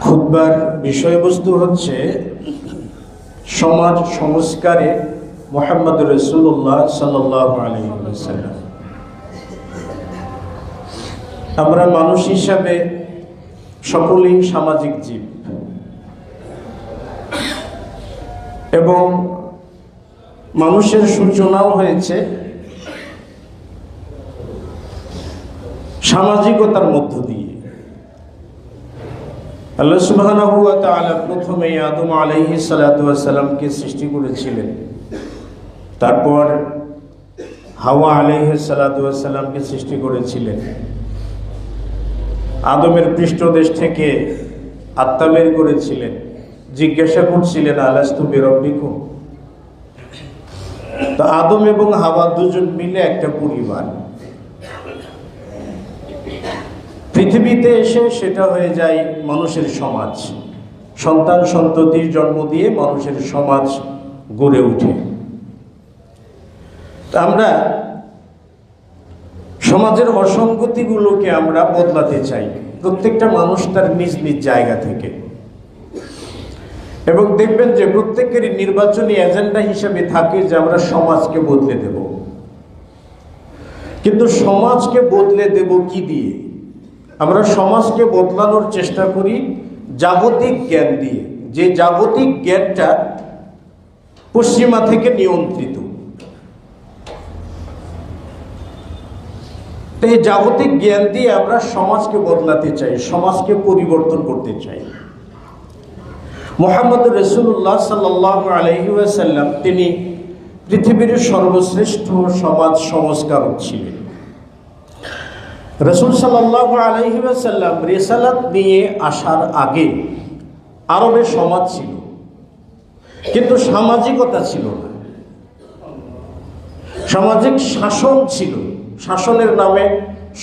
খুতবার বিষয়বস্তু হচ্ছে সমাজ সংস্কারে মুহাম্মদ রাসূলুল্লাহ সাল্লাল্লাহু আলাইহি ওয়াসাল্লাম। আমরা মানুষ হিসাবে সকলেই সামাজিক জীব এবং মানুষের সূচনাও হয়েছে সামাজিকতার মধ্য দিয়ে। আল্লাহ সুবহানাহু ওয়া তাআলা প্রথমে আদম আলাইহিস সালাতু ওয়াস সালামকে সৃষ্টি করেছিলেন, তারপর হাওয়া আলাইহিস সালাতু ওয়াস সালামকে সৃষ্টি করেছিলেন। আদমের পৃষ্ঠদেশ থেকে আত্মা বের করেছিলেন, জিজ্ঞাসা করছিলেন আলাস্তু বিরাব্বিকুম। তো আদম এবং হাওয়া দুজন মিলে একটা পরিবার। পৃথিবীতে এসে সেটা হয়ে যায় মানুষের সমাজ, সন্তান সন্ততির জন্ম দিয়ে মানুষের সমাজ গড়ে ওঠে। তা আমরা সমাজের অসঙ্গতিগুলোকে আমরা বদলাতে চাই, প্রত্যেকটা মানুষ তার নিজ নিজ জায়গা থেকে। এবং দেখবেন যে প্রত্যেকেরই নির্বাচনী এজেন্ডা হিসেবে থাকে যে আমরা সমাজকে বদলে দেব। কিন্তু সমাজকে বদলে দেব কি দিয়ে? আমরা সমাজকে বদলানোর চেষ্টা করি জাগতিক জ্ঞান দিয়ে, যে জাগতিক জ্ঞানটা পশ্চিমা থেকে নিয়ন্ত্রিত। এই জাগতিক জ্ঞান দিয়ে আমরা সমাজকে বদলাতে চাই, সমাজকে পরিবর্তন করতে চাই। মুহাম্মদ রাসূলুল্লাহ সাল্লাল্লাহু আলাইহি ওয়াসাল্লাম তিনি পৃথিবীর সর্বশ্রেষ্ঠ সমাজ সংস্কারক ছিলেন। রাসূল সাল্লাল্লাহু আলাইহি ওয়াসাল্লাম রিসালাত নিয়ে আসার আগে আরবে সমাজ ছিল, কিন্তু সামাজিকতা ছিল না। সামাজিক শাসন ছিল, শাসনের নামে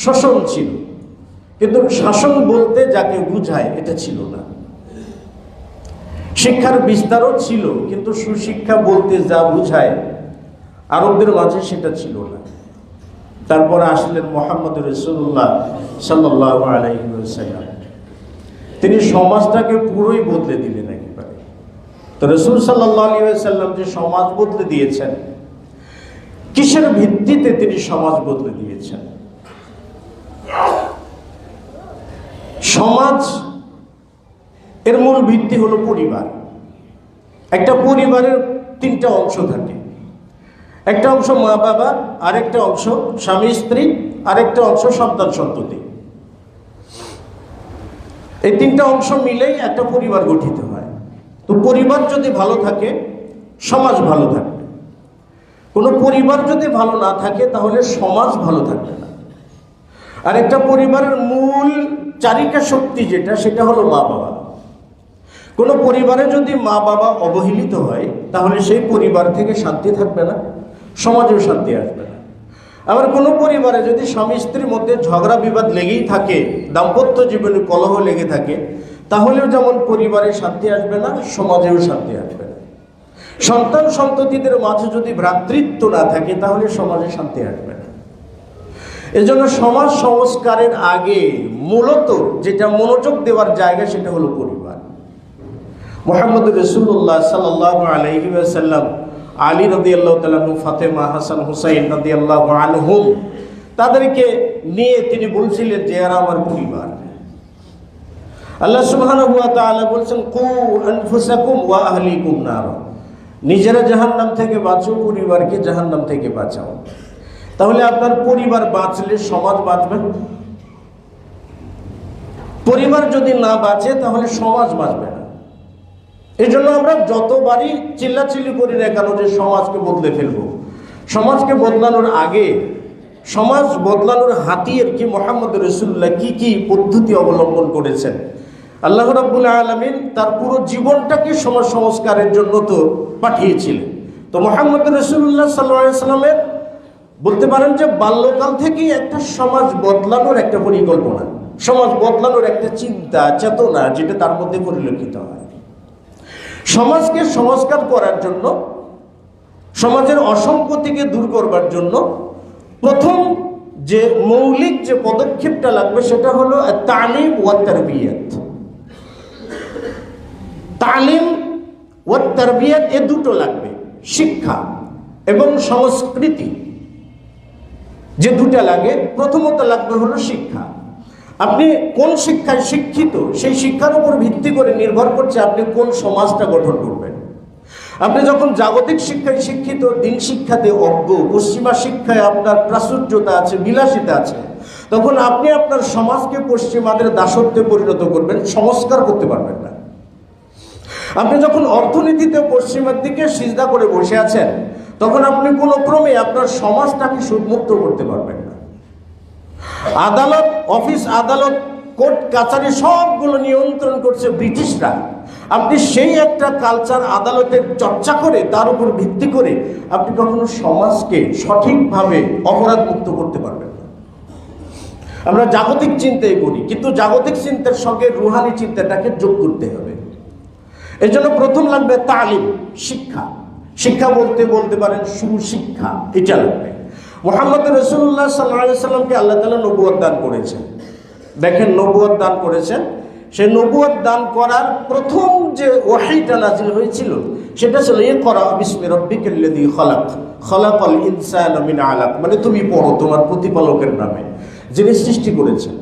শোষণ ছিল, কিন্তু শাসন বলতে যাকে বুঝায় এটা ছিল না। শিক্ষার বিস্তারও ছিল, কিন্তু সুশিক্ষা বলতে যা বুঝায় আরবদের মাঝে সেটা ছিল না। তারপরে আসলেন মুহাম্মদ রাসূলুল্লাহ সাল্লাল্লাহু আলাইহি ওয়াসাল্লাম। তিনি সমাজটাকে পুরোই বদলে দিলেন একেবারে। তো রাসূল সাল্লাল্লাহু আলাইহি ওয়াসাল্লাম যে সমাজ বদলে দিয়েছেন, কিসের ভিত্তিতে তিনি সমাজ বদলে দিয়েছেন? সমাজ এর মূল ভিত্তি হলো পরিবার। একটা পরিবারের তিনটা অংশ থাকে, একটা অংশ মা বাবা, আরেকটা অংশ স্বামী স্ত্রী, আরেকটা অংশ সন্তান সন্ততি। এই তিনটা অংশ মিলেই একটা পরিবার গঠিত হয়। তো পরিবার যদি ভালো থাকে, সমাজ ভালো থাকবে। কোনো পরিবার যদি ভালো না থাকে তাহলে সমাজ ভালো থাকবে না। আর একটা পরিবারের মূল চালিকা শক্তি যেটা, সেটা হলো মা বাবা। কোনো পরিবারে যদি মা বাবা অবহেলিত হয় তাহলে সেই পরিবার থেকে শান্তি থাকবে না, সমাজেও শান্তি আসবে না। আবার কোনো পরিবারে যদি স্বামী স্ত্রীর মধ্যে ঝগড়া বিবাদ লেগেই থাকে, দাম্পত্য জীবনে কলহ লেগে থাকে, তাহলেও যেমন পরিবারে শান্তি আসবে না, সমাজেও শান্তি আসবে না। সন্তান সন্ততিদের মাঝে যদি ভ্রাতৃত্ব না থাকে তাহলে সমাজে শান্তি আসবে না। এজন্য সমাজ সংস্কারের আগে মূলত যেটা মনোযোগ দেওয়ার জায়গা সেটা হলো পরিবার। মুহাম্মদ রাসূলুল্লাহ সাল্লাল্লাহু আলাইহি ওয়াসাল্লাম আলী রাদিয়াল্লাহু তাআলা আনহু, ফাতেমা, হাসান, হুসাইন রাদিয়াল্লাহু আনহুম, তাদেরকে নিয়ে তিনি বলছিলেন যে এরা আমার পরিবার। আল্লাহ সুবহানাহু ওয়া তাআলা বলছেন কু আনফুসাকুম ওয়া আহলিকুম নার, নিজেরা জাহান্নাম থেকে বাঁচো, পরিবারকে জাহান্নাম থেকে বাঁচাও। তাহলে আপনার পরিবার বাঁচলে সমাজ বাঁচবে। পরিবার যদি না বাঁচে তাহলে সমাজ বাঁচবে না। এই জন্য আমরা যতবারই চিল্লাচিল্লি করি না কেন যে সমাজকে বদলে ফেলবো, সমাজকে বদলানোর আগে সমাজ বদলানোর হাতিয়ার কি, মুহাম্মদ রাসূলুল্লাহ কি কি পদ্ধতি অবলম্বন করেছেন। আল্লাহ রাব্বুল আলামিন তার পুরো জীবনটাকে সমাজ সংস্কারের জন্য তো পাঠিয়েছিলেন। তো মুহাম্মদ রাসূলুল্লাহ সাল্লাল্লাহু আলাইহি ওয়াসাল্লামের বলতে পারেন যে বাল্যকাল থেকেই একটা সমাজ বদলানোর একটা পরিকল্পনা, সমাজ বদলানোর একটা চিন্তা চেতনা যেটা তার মধ্যে পরিলক্ষিত হয়। সমাজকে সংস্কার করার জন্য, সমাজের অসঙ্গতিকে দূর করবার জন্য প্রথম যে মৌলিক যে পদক্ষেপটা লাগবে সেটা হলো তালিম ওয়া তারবিয়াত। তালিম ও তারবিয়াত, এ দুটো লাগবে, শিক্ষা এবং সংস্কৃতি যে দুটা লাগে। প্রথমত লাগবে হলো শিক্ষা। আপনি কোন শিক্ষায় শিক্ষিত, সেই শিক্ষার উপর ভিত্তি করে নির্ভর করছে আপনি কোন সমাজটা গঠন করবেন। আপনি যখন জাগতিক শিক্ষায় শিক্ষিত, দিন শিক্ষাতে অজ্ঞ, পশ্চিমা শিক্ষায় আপনার প্রাচুর্যতা আছে, বিলাসিতা আছে, তখন আপনি আপনার সমাজকে পশ্চিমাদের দাসত্বে পরিণত করবেন, সংস্কার করতে পারবেন না। আপনি যখন অর্থনীতিতে পশ্চিমের দিকে সিজদা করে বসে আছেন, তখন আপনি কোনো ক্রমে আপনার সমাজটাকে সুদমুক্ত করতে পারবেন না। আদালত, অফিস আদালত, কোর্ট কাছারি সবগুলো নিয়ন্ত্রণ করছে ব্রিটিশরা। আপনি সেই একটা কালচার আদালতের চর্চা করে তার উপর ভিত্তি করে আপনি কখনো সমাজকে সঠিকভাবে অপরাধ মুক্ত করতে পারবেন না। আমরা জাগতিক চিন্তাই করি, কিন্তু জাগতিক চিন্তার সঙ্গে রুহানি চিন্তাটাকে যোগ করতে হবে। এই জন্য প্রথম লাগবে তালিম, শিক্ষা। শিক্ষা বলতে পারেন সুশিক্ষা, এটা লাগবে। মুহাম্মদ রাসূলুল্লাহ সাল্লাল্লাহু আলাইহি সাল্লামকে আল্লাহ তাআলা নবুয়ত দান করেছেন। দেখেন, নবুয়ত দান করেছেন, সেই নবুয়ত দান করার প্রথম যে ওয়াহীটা নাযিল হয়েছিল সেটা ছিল ইকরা বিসমি রাব্বিকাল্লাযী খালাক, খালাকাল ইনসানা মিন আলাক, মানে তুমি পড়ো তোমার প্রতিপালকের নামে, যিনি সৃষ্টি করেছেন।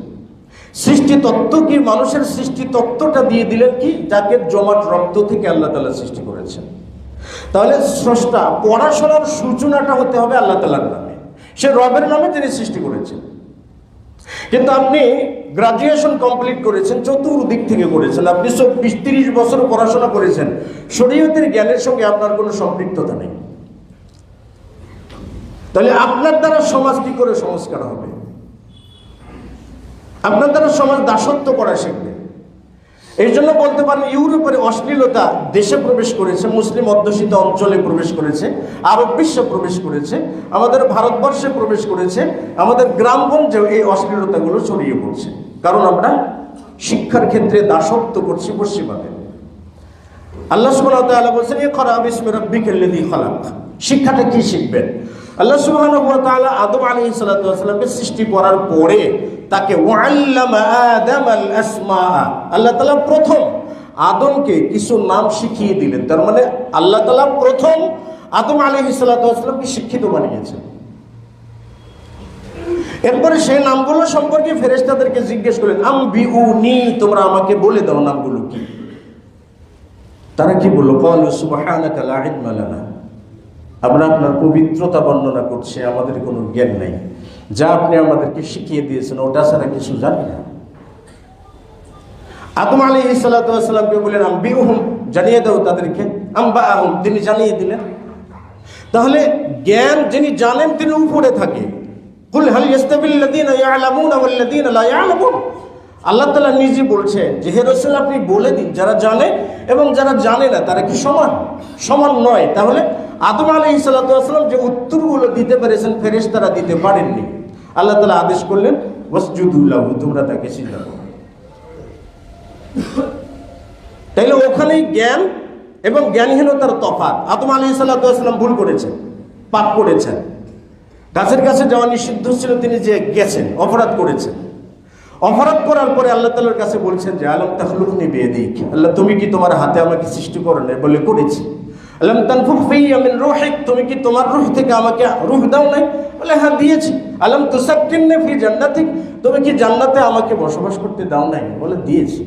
সৃষ্টি তত্ত্ব কি? মানুষের সৃষ্টি তত্ত্বটা দিয়ে দিলেন কি? যাকে জমাট রক্ত থেকে আল্লাহ তাআলা সৃষ্টি করেছেন। তাহলে স্রষ্টা, পড়াশোনার সূচনাটা হতে হবে আল্লাহ তাআলার নামে, সে রবের নামে যিনি সৃষ্টি করেছেন। কিন্তু আপনি গ্রাজুয়েশন কমপ্লিট করেছেন, চতুর্দিক থেকে করেছেন, আপনি 20-30 বছর পড়াশোনা করেছেন, শরীয়তের জ্ঞানের সঙ্গে আপনার কোনো সম্পৃক্ততা নেই। তাহলে আপনার দ্বারা সমাজ কি করে সংস্কার হবে? আপনার দ্বারা সমাজ দাসত্ব করা শিখবে। এই জন্য বলতে পারেন ইউরোপের অশ্লীলতা দেশে প্রবেশ করেছে, মুসলিম অধ্যুষিত অঞ্চলে প্রবেশ করেছে, আরব বিশ্বে প্রবেশ করেছে, আমাদের ভারতবর্ষে প্রবেশ করেছে, আমাদের গ্রামগঞ্জেও এই অশ্লীলতাগুলো ছড়িয়ে পড়ছে। কারণ আমরা শিক্ষার ক্ষেত্রে দাসত্ব করছি পশ্চিমাদের। আল্লাহ সুবহানাহু ওয়া তাআলা বলেছেন ইকরা বিসমি রাব্বিকাল্লাযী খালাক। শিক্ষাটা কি শিখবেন? আল্লাহ সুবহানাহু ওয়া তাআলা আদম আলাইহিস সালাতু ওয়াস সালামকে সৃষ্টি করার পরে তাকে ওয়াল্লামা আদামাল আসমা, আল্লাহ তাআলা প্রথম আদমকে কিছু নাম শিখিয়ে দিলেন। তার মানে আল্লাহ তাআলা প্রথম আদম আলাইহিস সালাতু ওয়াস সালামকে শিক্ষিত বানিয়েছেন। এরপরে সেই নামগুলো সম্পর্কে ফেরেশতাদেরকে জিজ্ঞেস করলেন, আম্বিউনি, তোমরা আমাকে বলে দাও নামগুলো কি। তারা কি বলল? ক্বালু সুবহানাকা লা ইলমা লানা, আমরা আপনার পবিত্রতা বর্ণনা করছি, আমাদের কোনো জ্ঞান নেই, যা আপনি আমাদেরকে শিখিয়ে দিয়েছেন ওটা ছাড়া কিছু জানি না। আদম আলাইহিস সালাতু ওয়াস সালামকে বললেন আম্বিউহুম, জানিয়ে দাও তাদেরকে, আম্বাআহুম, তিনি জানিয়ে দিলেন। তাহলে জ্ঞান যিনি জানেন তিনি উপরে থাকে। কুল হাল ইয়াস্তাবিল্লাযীনা ইয়ালামুনা ওয়াল্লাযীনা লা ইয়ালামুন, আল্লাহ তাআলা নিজে বলছেন যে হে রাসূল আপনি বলে দিন যারা জানে এবং যারা জানে না তারা কি সমান? সমান নয়। তাহলে আদম আলাইহিস সালাতু ওয়াস সালাম যে উত্তরগুলো দিতে পেরেছেন ফেরেশতারা দিতে পারেননি। আল্লাহ তাআলা আদেশ করলেন ওয়াসজুদু লাহু, তোমরা তাকে সিজদা করো। তাইলে ওখানেই জ্ঞান এবং জ্ঞানহীনতার তফাৎ। আদম আলাইহিস সালাতু ওয়াস সালাম ভুল করেছেন, পাপ করেছেন, গাছের কাছে যাওয়া নিষিদ্ধ ছিল, তিনি যে গেছেন, অপরাধ করেছেন। অপরাধ করার পরে আল্লাহ তাআলার কাছে বলছেন যে আলাম তাখলুকনি বিয়াদিক, আল্লাহ তুমি কি তোমার হাতে আমাকে সৃষ্টি করো নাই? বলে করেছি। আলাম তানফুখ ফিয়া মিন রূহিক, তুমি কি তোমার রূহ থেকে আমাকে রূহ দাও নাই? বলে হ্যাঁ দিয়েছি। আলাম তুসাক্কিননি ফি জান্নাতিক, তুমি কি জান্নাতে আমাকে বসবাস করতে দাও নাই? বলে দিয়েছি।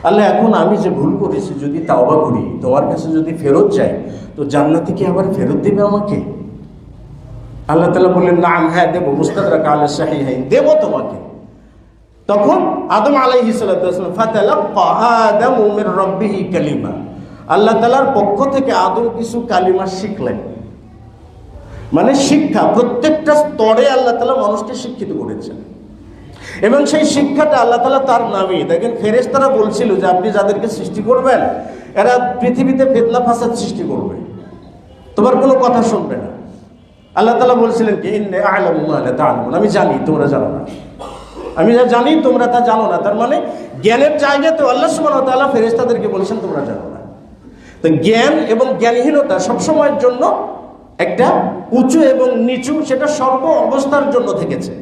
আল্লাহ এখন আমি যে ভুল করেছি যদি তাওবা করি, তোমার কাছে যদি ফেরত যাই, তো জান্নাতে কি আবার ফেরত দেবে আমাকে? আল্লাহ তাআলা বললেন নাম, হ্যাঁ দেবো, মুস্তাদরাক আলা সাহিহাইন, দেবো তোমাকে। তখন আদম আলাইহিস সালাতু ওয়াস সালাম ফাতালাক্কা আদামু মির রাব্বিহি কালিমা, আল্লাহ তাআলার পক্ষ থেকে আদম কিছু কালিমা শিখলেন। মানে শিক্ষা প্রত্যেকটা স্তরে আল্লাহ তাআলা মানুষকে শিক্ষিত করেছেন এবং সেই শিক্ষাটা আল্লাহ তাআলা তার নামে। দেখেন ফেরেশতারা বলছিল যে আপনি যাদেরকে সৃষ্টি করবেন এরা পৃথিবীতে ফিতনা ফাসাদ সৃষ্টি করবে, তোমার কোনো কথা শুনবে না। আল্লাহ তাআলা বলছিলেন কি ইন্নী আ'লামু মা লা তা'লামুন, আমি জানি তোমরা জানো না, আমি যা জানি তোমরা তা জানো না। তার মানে জ্ঞানের জায়গাতে আল্লাহ সুবহানাহু ওয়া তাআলা ফেরেশতাদেরকে বলেছেন তোমরা জানো না। তো জ্ঞান এবং জ্ঞানহীনতা সবসময়ের জন্য একটা উঁচু এবং নিচু, সেটা সর্ব অবস্থার জন্য থেকেছে।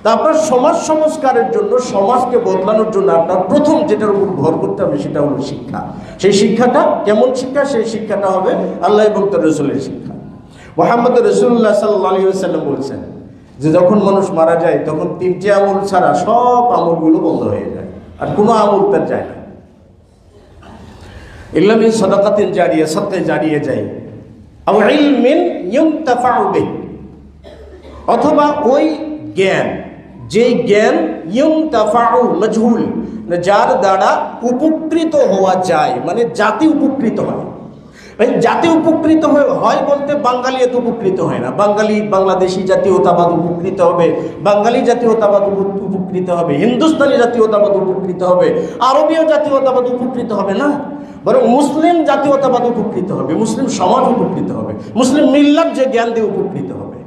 তা আপনার সমাজ সংস্কারের জন্য, সমাজকে বদলানোর জন্য আপনার প্রথম যেটার উপর ভর করতে হবে সেটা হলো শিক্ষা। সেই শিক্ষাটা কেমন শিক্ষা? সেই শিক্ষাটা হবে আল্লাহ এবং তার রাসূলের শিক্ষা। মুহাম্মদ রাসূলুল্লাহ সাল্লাল্লাহু আলাইহি ওয়াসাল্লাম বলছেন যে যখন মানুষ মারা যায় তখন তিনটি আমল ছাড়া সব আমলগুলো বন্ধ হয়ে যায়, আর কোনো আমল তার যায় না। ইল্লা মিন সাদাকাতিন জারিয়া, সাদকা জারিয়া যায়, আও ইলমিন ইউনতাফাউ বিহি, অথবা ওই জ্ঞান, যেই জ্ঞান ইউনতাফাউ মাজহুল, যার দ্বারা উপকৃত হওয়া যায়, মানে জাতি উপকৃত হয়। জাতি উপকৃত হয় বলতে বাঙালি এত উপকৃত হয় না। বাংলাদেশি জাতীয়তাবাদ উপকৃত হবে, বাঙালি জাতীয়তাবাদ উপকৃত হবে, হিন্দুস্তানি জাতীয়তাবাদ উপকৃত হবে, আরবীয় জাতীয়তাবাদ উপকৃত হবে না, বরং মুসলিম জাতীয়তাবাদ উপকৃত হবে, মুসলিম সমাজ উপকৃত হবে, মুসলিম মিল্লাত যে জ্ঞান দিয়ে উপকৃত হবে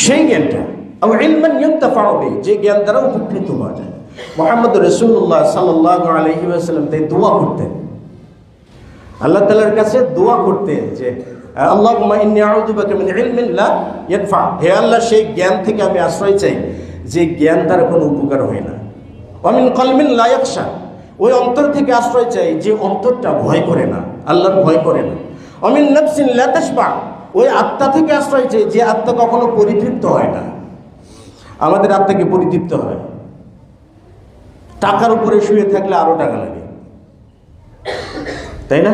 সেই জ্ঞানটা, আও ইলমান ইউনতাফাউ বিহি, যে জ্ঞান দ্বারা উপকৃত হওয়া যায়। মুহাম্মদ রাসূলুল্লাহ সাল্লাল্লাহু আলাইহি ওয়াসাল্লাম তাই দোয়া করতেন, আল্লাহ তাআলার কাছে দোয়া করতেন যে আল্লাহুম্মা ইন্নী আউযু বিকা মিন ইলমিন লা ইয়ানফা, হে আল্লাহ সেই জ্ঞান থেকে আমি আশ্রয় চাই যে জ্ঞান দ্বারা কোনো উপকার হয় না। ওয়া মিন কলবিন লা ইয়াখশা, ওই অন্তর থেকে আশ্রয় চাই যে অন্তরটা ভয় করে না, আল্লাহর ভয় করে না। ওয়া মিন নাফসিন লা তাশবা, ওই আত্মা থেকে আশ্রয় চাই যে আত্মা কখনো পরিতৃপ্ত হয় না। আমাদের আত্মাকে পরিতৃপ্ত হয়, টাকার উপরে শুয়ে থাকলে আরো টাকা লাগে, তাই না?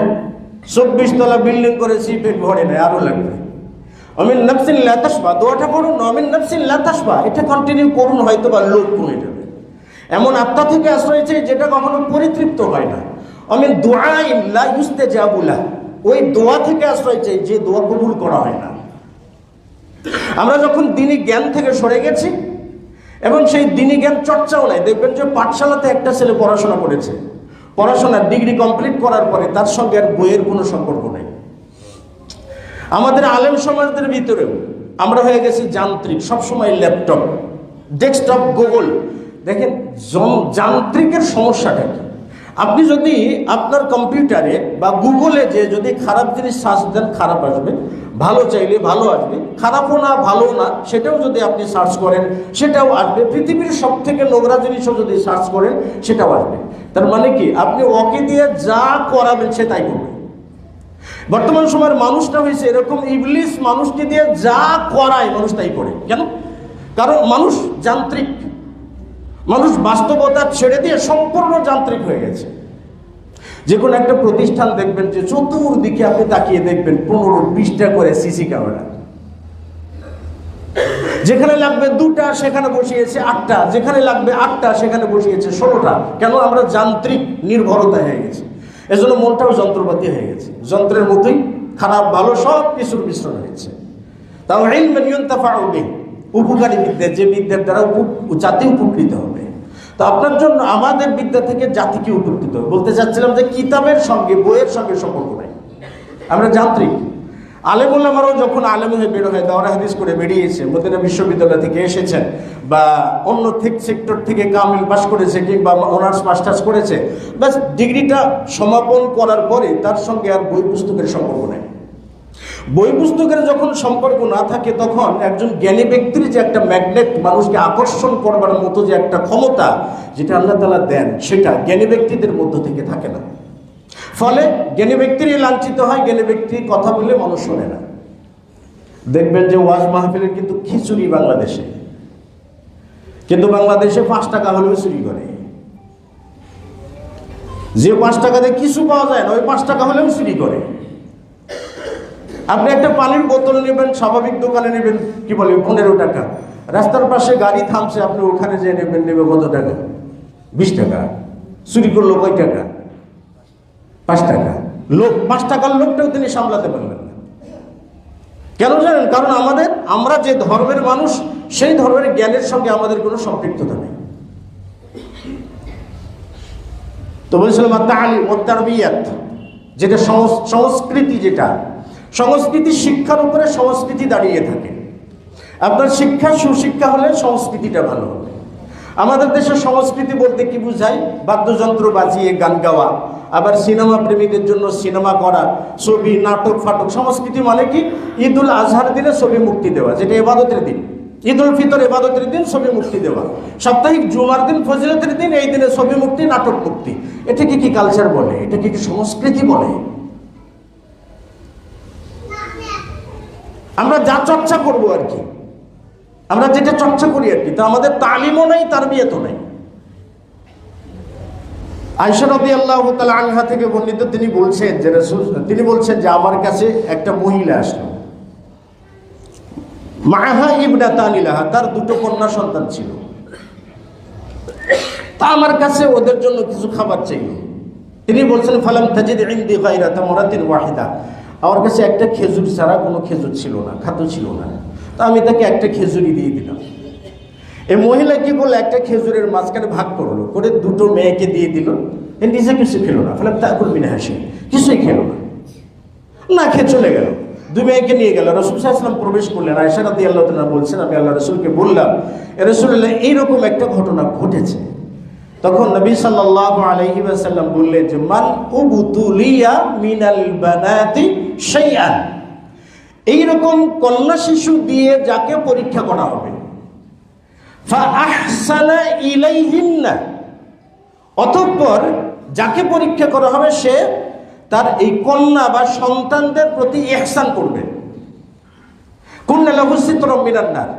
24 তলা বিল্ডিং করেছি, পেট ভরে না, আরো লাগবে। আমিন নাফসিন লা তাশবা, দোয়াটা করুন, আমিন নাফসিন লা তাশবা, এটা কন্টিনিউ করুন, হয়তো বা লোভ কমে যাবে। এমন আত্মা থেকে আশ্রয় চাই যেটা কখনো পরিতৃপ্ত হয় না। আমিন দুআইন লা ইউস্তাজাবু লাহ, ওই দোয়া থেকে আশ্রয় চাই যে দোয়া কবুল করা হয় না। আমরা যখন দ্বীনি জ্ঞান থেকে সরে গেছি এবং সেই দ্বীনি জ্ঞান চর্চাও নাই, দেখবেন যে পাঠশালাতে একটা ছেলে পড়াশোনা করেছে, পড়াশোনার ডিগ্রি কমপ্লিট করার পরে তার সঙ্গে আর বইয়ের কোনো সম্পর্ক নেই। আমাদের আলেম সমাজদের ভিতরেও আমরা হয়ে গেছি যান্ত্রিক, সবসময় ল্যাপটপ, ডেস্কটপ, গুগল। দেখেন যান্ত্রিকের সমস্যাটা কি? আপনি যদি আপনার কম্পিউটারে বা গুগলে যে যদি খারাপ জিনিস সার্চ দেন, খারাপ আসবে, ভালো চাইলে ভালো আসবে, খারাপও না ভালো না সেটাও যদি আপনি সার্চ করেন সেটাও আসবে, পৃথিবীর সব থেকে নোংরা জিনিসও যদি সার্চ করেন সেটাও আসবে। তার মানে কি? আপনি ওকে দিয়ে যা করাবেন সে তাই করবে। বর্তমান সময়ের মানুষটা হয়েছে এরকম, ইবলিস মানুষকে দিয়ে যা করায় মানুষ তাই করে। কেন? কারণ মানুষ যান্ত্রিক, মানুষ বাস্তবতা ছেড়ে দিয়ে সম্পূর্ণ যান্ত্রিক হয়ে গেছে। যে কোনো একটা প্রতিষ্ঠান দেখবেন যে চতুর্দিকে আপনি তাকিয়ে দেখবেন 15-20টা করে সিসি ক্যামেরা, যেখানে লাগবে 2টা সেখানে বসিয়েছে 8টা, যেখানে লাগবে 8টা সেখানে বসিয়েছে 16টা। কেন? আমরা যান্ত্রিক নির্ভরতা হয়ে গেছি, এজন্য মনটাও যন্ত্রপাতি হয়ে গেছে, যন্ত্রের মতোই খারাপ ভালো সব কিছুর মিশ্রণ হয়েছে। তাও ইলমান ইউনতাফাউ বিহি, উপকারী বিদ্যা, যে বিদ্যার দ্বারা জাতি উপকৃত হবে। তো আপনার জন্য আমাদের বিদ্যা থেকে জাতিকে উপকৃত হবে। বলতে চাচ্ছিলাম যে কিতাবের সঙ্গে বইয়ের সঙ্গে সম্পর্ক নাই, আমরা যান্ত্রিক। আলেম ওলামারাও যখন আলেম হয়ে বের হয়ে দাওরা হাদিস করে বেরিয়েছে, মদিনা বিশ্ববিদ্যালয় থেকে এসেছেন বা অন্য সেক্টর থেকে কামিল পাস করেছে কিংবা অনার্স মাস্টার্স করেছে, ব্যাস ডিগ্রিটা সমাপন করার পরে তার সঙ্গে আর বই পুস্তকের সম্পর্ক নেই। বই পুস্তকের যখন সম্পর্ক না থাকে তখন একজন জ্ঞানী ব্যক্তির যে একটা ম্যাগনেট, মানুষকে আকর্ষণ করবার মতো যে একটা ক্ষমতা যেটা আল্লাহ তাআলা দেন, সেটা জ্ঞানী ব্যক্তিদের মধ্য থেকে থাকে না। ফলে জ্ঞানী ব্যক্তিরই লাঞ্ছিত হয়, জ্ঞানী ব্যক্তির কথা বললে মানুষ শোনে না। দেখবেন যে ওয়াজ মাহফিলের কিন্তু খিচুড়ি বাংলাদেশে, কিন্তু বাংলাদেশে 5 টাকা হলেও চুরি করে। যে 5 টাকাতে কিছু পাওয়া যায় না, ওই 5 টাকা হলেও চুরি করে। আপনি একটা পানির বোতল নেবেন, স্বাভাবিক দোকানে নেবেন কি বলে 15 টাকা, রাস্তার পাশে গাড়ি থামছে, আপনি ওখানে যে নেবে কত টাকা? 20 টাকা। চুরি করলো কয় টাকা? 5 টাকা। লোক 5 টাকার লোকটাও তিনি সামলাতে পারলেন না। কেন জানেন? কারণ আমরা যে ধর্মের মানুষ, সেই ধর্মের জ্ঞানের সঙ্গে আমাদের কোনো সম্পৃক্ততা নেই। তো বলছিলাম তালিম ও তারবিয়াত, যেটা সংস্কৃতি, যেটা সংস্কৃতি, শিক্ষার উপরে সংস্কৃতি দাঁড়িয়ে থাকে। আপনার শিক্ষা সুশিক্ষা হলে সংস্কৃতিটা ভালো হবে। আমাদের দেশের সংস্কৃতি বলতে কি বুঝায়? বাদ্যযন্ত্র বাজিয়ে গান গাওয়া, আবার সিনেমা প্রেমীদের জন্য সিনেমা করা, ছবি, নাটক, ফাটক। সংস্কৃতি মানে কি? ঈদুল আজহার দিনে ছবি মুক্তি দেওয়া, যেটা ইবাদতের দিন। ঈদ উল ফিতর ইবাদতের দিন ছবি মুক্তি দেওয়া, সাপ্তাহিক জুমার দিন ফজিলতের দিন, এই দিনে ছবি মুক্তি, নাটক মুক্তি। এটাকে কি কালচার বলে? এটাকে কি সংস্কৃতি বলে? আমরা যা চর্চা করব আর কি, আমরা যেটা চর্চা করি আর কি, তা আমাদের তালিমও নাই, তারবিয়াতও নাই। আয়েশা রাদিয়াল্লাহু তাআলা আনহা থেকে বর্ণিত, তিনি বলছেন যে আমার কাছে একটা মহিলা আসলো, মাহা ইবনাতানি লাহা, তার দুটো কন্যা সন্তান ছিল। তা আমার কাছে ওদের জন্য কিছু খাবার চাইল। তিনি বলছেন ফালাম তাজিদ ইনদি গায়রা তামরাতিন ওয়াহিদা, আমার কাছে একটা খেজুর ছাড়া কোনো খেজুর ছিল না, খাদ্য ছিল না। তা আমি তাকে একটা খেজুরই দিয়ে দিলাম। এই মহিলা কি করলো, একটা খেজুরের মাঝখানে ভাগ করলো, করে দুটো মেয়েকে দিয়ে দিল। নিজে কিছু খেলো না, ফলে তাকুল মিন হাসি, কিছুই খেলো না, না খেয়ে চলে গেল। দুই মেয়েকে নিয়ে গেল, রাসূল সাল্লাল্লাহু আলাইহি ওয়াসাল্লাম প্রবেশ করলেন। আয়েশা রাদিয়াল্লাহু তাআলা বলছেন, আমি আল্লাহ রাসূলকে বললাম, এ রাসূলুল্লাহ, এইরকম একটা ঘটনা ঘটেছে। তখন নবী সাল্লাল্লাহু আলাইহি ওয়াসাল্লাম বললেন যে মান উবতুলিয়া মিনাল বানাতি শাইআন, এইরকম কন্যা শিশু দিয়ে যাকে পরীক্ষা করা হবে, ফা আহসানা ইলাইহিন্না, অতঃপর যাকে পরীক্ষা করা হবে সে তার এই কন্যা বা সন্তানদের প্রতি ইহসান করবে, কুন্না লাহু সিতরুম মিনান নার,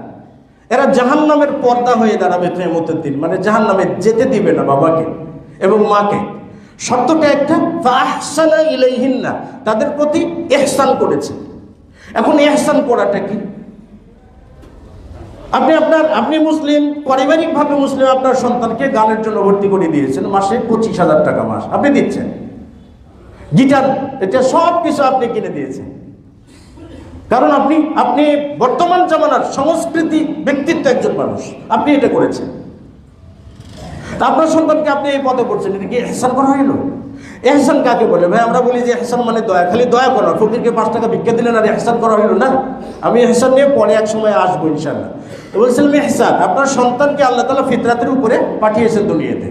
এরা জাহান্নামের পর্দা হয়ে দাঁড়াবে কিয়ামতের দিন। মানে জাহান্নামে যেতে দিবে না বাবাকে এবং মাকে। শব্দটা একটা, ফা আহসানা ইলাইহিন্না, তাদের প্রতি ইহসান করেছে। এখন ইহসান করাটা কি? আপনি মুসলিম, পারিবারিকভাবে মুসলিম, আপনার সন্তানকে গানের জন্য ভর্তি করে দিয়েছেন, মাসে 25,000 টাকা মাস আপনি দিচ্ছেন, গিটার, এটা সব কিছু আপনি কিনে দিয়েছেন। কারণ আপনি বর্তমান জামানার সংস্কৃতি ব্যক্তিত্ব একজন মানুষ, আপনি এটা করেছেন। আপনার সন্তানকে আপনি এই পদে করছেন, এটা কি ইহসান করা হইল? ইহসান কাকে বলে ভাই? আমরা বলি যে ইহসান মানে দয়া, খালি দয়া করা। ফকিরকে 5 টাকা ভিক্ষা দিলেন আর ইহসান করা হইল না? আমি ইহসান নিয়ে পরে এক সময় আসবো ইনশাআল্লাহ। বলছিলাম ইহসান, আপনার সন্তানকে আল্লাহ তাআলা ফিতরাতের উপরে পাঠিয়েছেন দুনিয়াতে।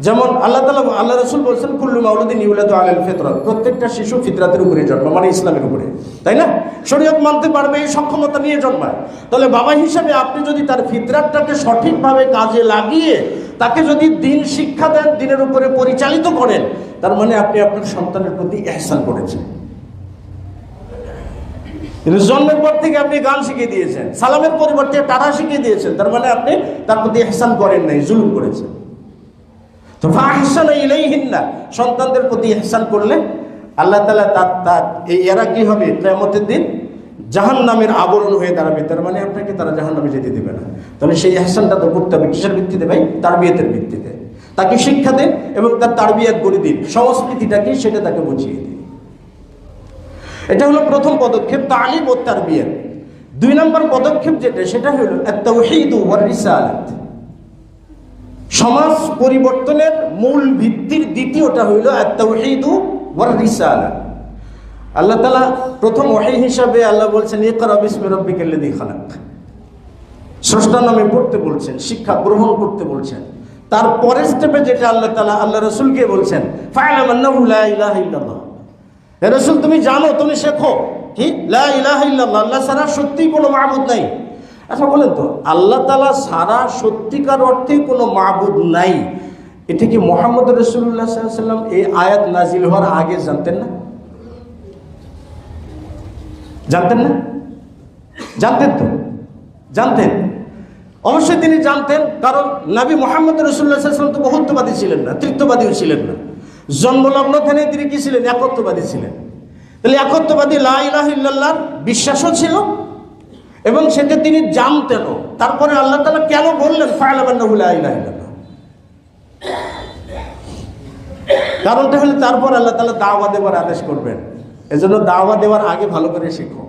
যেমন আল্লাহ রাসূল বলছেন কুল্লু মাউলুদিন ইউলাদু আলাল ফিতরাত, প্রত্যেকটা শিশু ফিতরাতের উপরে জন্ম, মানে ইসলামের উপরে, তাই না? শরীয়ত মানতে পারবে, এই সক্ষমতা নিয়ে জন্মায়। তাহলে বাবা হিসাবে আপনি যদি তার ফিতরাতটাকে সঠিকভাবে কাজে লাগিয়ে তাকে যদি দিন শিক্ষা দেন, দিনের উপরে পরিচালিত করেন, তার মানে আপনি আপনার সন্তানের প্রতি ইহসান করেছেন। জন্মের পর থেকে আপনি গান শিখিয়ে দিয়েছেন, সালামের পরিবর্তে টাটা শিখিয়ে দিয়েছেন, তার মানে আপনি তার প্রতি ইহসান করেন নাই, জুলুম করেছেন। তো ফাহসানা ইলাইহিন্না, সন্তানদের প্রতি ইহসান করলে আল্লাহ তাআলা এরা কি হবে, কিয়ামতের দিন জাহান্নামের আবরণ হয়ে দাঁড়াবে, তার মানে আপনাকে তারা জাহান্নামে যেতে দেবে না। তাহলে সেই ইহসানটা তো করতে হবে কিসের ভিত্তিতে ভাই? তারবিয়াতের ভিত্তিতে। তাকে শিক্ষা দেন এবং তার তারবিয়াত করে দিন, সংস্কৃতিটা কি সেটা তাকে বুঝিয়ে দিন। এটা হলো প্রথম পদক্ষেপ, তালিম ও তারবিয়াত। 2 নম্বর পদক্ষেপ যেটা, সেটা হলো আত-তাওহীদ ওয়ার রিসালাত। সমাজ পরিবর্তনের মূল ভিত্তির দ্বিতীয়টা হইল আত-তাওহীদ ওয়ার রিসালাত। আল্লাহ তাআলা প্রথম ওহী হিসাবে আল্লাহ বলছেন ইকরা বিসমি রাব্বিকাল্লাযী খালাক, স্রষ্টার নামে পড়তে বলছেন, শিক্ষা গ্রহণ করতে বলছেন। তারপরের স্টেপে যেটা আল্লাহ তাআলা আল্লাহ রাসূলকে বলছেন ফা'লাম আন্নাহু লা ইলাহা ইল্লাল্লাহ, হে রাসূল তুমি জানো, তুমি শেখো কি লা ইলাহা ইল্লাল্লাহ, আল্লাহ ছাড়া সত্যিই কোনো মাবুদ নাই। আচ্ছা বলেন তো, আল্লাহ তাআলা ছাড়া সত্যিকার অর্থেই কোনো মাবুদ নাই, এটা কি মুহাম্মদ রাসূলুল্লাহ সাল্লাল্লাহু আলাইহি ওয়াসাল্লাম এই আয়াত নাজিল হওয়ার আগে জানতেন না? জানতেন না? জানতেন তো, জানতেন, অবশ্যই তিনি জানতেন। কারণ নবী মুহাম্মদ রাসূলুল্লাহ সাল্লাল্লাহু আলাইহি ওয়াসাল্লাম তো বহুত্ববাদী ছিলেন না, তৃতীয়বাদীও ছিলেন না। জন্মলগ্ন থেকে তিনি কি ছিলেন? একত্ববাদী ছিলেন। তাহলে একত্ববাদী লা ইলাহা ইল্লাল্লাহর বিশ্বাসও ছিল এবং সেটা তিনি জানতেনও। তারপরে আল্লাহ তাআলা কেন বললেন ফা'লাম আন্নাহু লা ইলাহা ইল্লাল্লাহ? কারণটা হলো তারপর আল্লাহ তাআলা দাওয়া দেওয়ার আদেশ করবেন। এজন্য দাওয়া দেওয়ার আগে ভালো করে শেখো।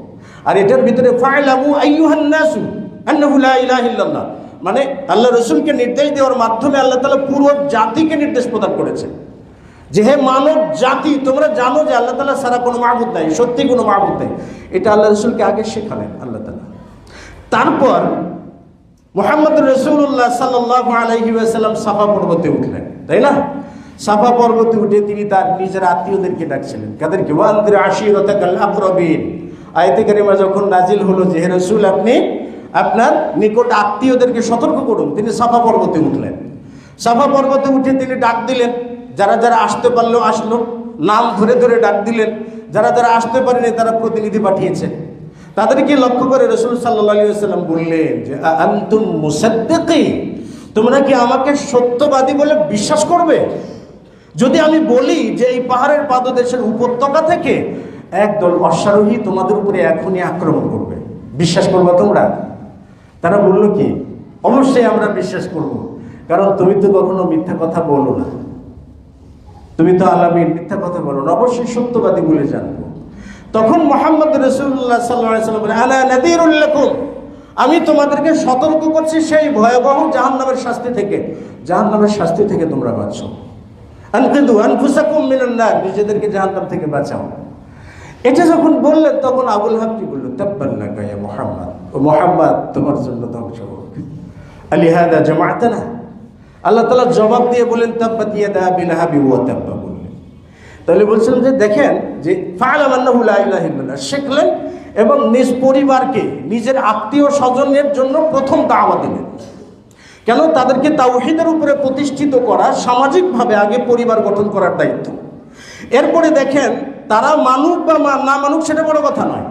আর এটার ভিতরে ফা'লামু আইয়ুহান নাসু আন্নাহু লা ইলাহা ইল্লাল্লাহ, মানে আল্লাহ রাসূলকে নির্দেশ দেওয়ার মাধ্যমে আল্লাহ তাআলা পুরো জাতিকে নির্দেশ প্রদান করেছেন যে হে মানব জাতি, তোমরা জানো যে আল্লাহ তাআলা ছাড়া কোনো মাবুদ নাই, সত্যি কোনো মাবুদ নাই। এটা আল্লাহ রাসূলকে আগে শেখালেন আল্লাহ তাআলা। তারপর মুহাম্মদ রাসূলুল্লাহ সাল্লাল্লাহু আলাইহি ওয়াসাল্লাম সাফা পর্বতে উঠলেন, তাই না? সাফা পর্বতে উঠে তিনি তার নিজের আত্মীয়দেরকে ডাকছিলেন, কাদেরকে? ওয়ানদির আশিরাতাকাল আকরাবিন। আয়াতে কারিমা যখন নাজিল হলো যে হে রাসূল আপনি আপনার নিকট আত্মীয়দেরকে সতর্ক করুন। তিনি সাফা পর্বতে উঠলেন। সাফা পর্বতে উঠে তিনি ডাক দিলেন, যারা যারা আসতে পারলো আসলো, নাম ধরে ধরে ডাক দিলেন। যারা যারা আসতে পারেনি তারা প্রতিনিধি পাঠিয়েছেন। তাদেরকে লক্ষ্য করে রাসূল সাল্লাল্লাহু আলাইহি ওয়াসাল্লাম বললেন যে আনতুম মুসাদ্দিকি, তোমরা কি আমাকে সত্যবাদী বলে বিশ্বাস করবে? যদি আমি বলি যে এই পাহাড়ের পাদদেশের উপত্যকা থেকে একদল অশ্বারোহী তোমাদের উপরে এখনই আক্রমণ করবে, বিশ্বাস করবে তোমরা? তারা বলল কি, অবশ্যই আমরা বিশ্বাস করব, কারণ তুমি তো কখনো মিথ্যা কথা বলো না, তুমি তো আল্লাহর মিথ্যা কথা বলো না, অবশ্যই সত্যবাদী বলে জানবো। তখন মুহাম্মদ রাসূলুল্লাহ সাল্লাল্লাহু আলাইহি ওয়াসাল্লাম বলেন, আনা নাযীরুল লাকুম, আমি তোমাদেরকে সতর্ক করছি সেই ভয়াবহ জাহান্নামের শাস্তি থেকে। জাহান্নামের শাস্তি থেকে তোমরা বাঁচো। আনকিদু আনফুসাকুম মিনান নার, নিজেদেরকে জাহান্নাম থেকে বাঁচাও। এটা যখন বললেন তখন আবুল লাহাব কি বলল, তাব্বান লাকা ইয়া মুহাম্মদ, ও মুহাম্মদ তোমার জন্য ধ্বংস হোক। আলিহাদা জামাআতানা, আল্লাহ তাআলা জবাব দিয়ে বলেন তাব্বাত ইয়াদা আবি লাহাবি ওয়া তাব্বা বললেন। তাহলে বলছিলাম যে দেখেন যে ফাআলাম আন্নাহু লা ইলাহা ইল্লাল্লাহ শিখলেন এবং নিজ পরিবারকে, নিজের আত্মীয় স্বজনের জন্য প্রথম দাওয়াত দিলেন। কেন? তাদেরকে তাওহীদের উপরে প্রতিষ্ঠিত করা, সামাজিকভাবে আগে পরিবার গঠন করার দায়িত্ব। এরপরে দেখেন তারা মানুক বা না মানুক সেটা বড় কথা নয়।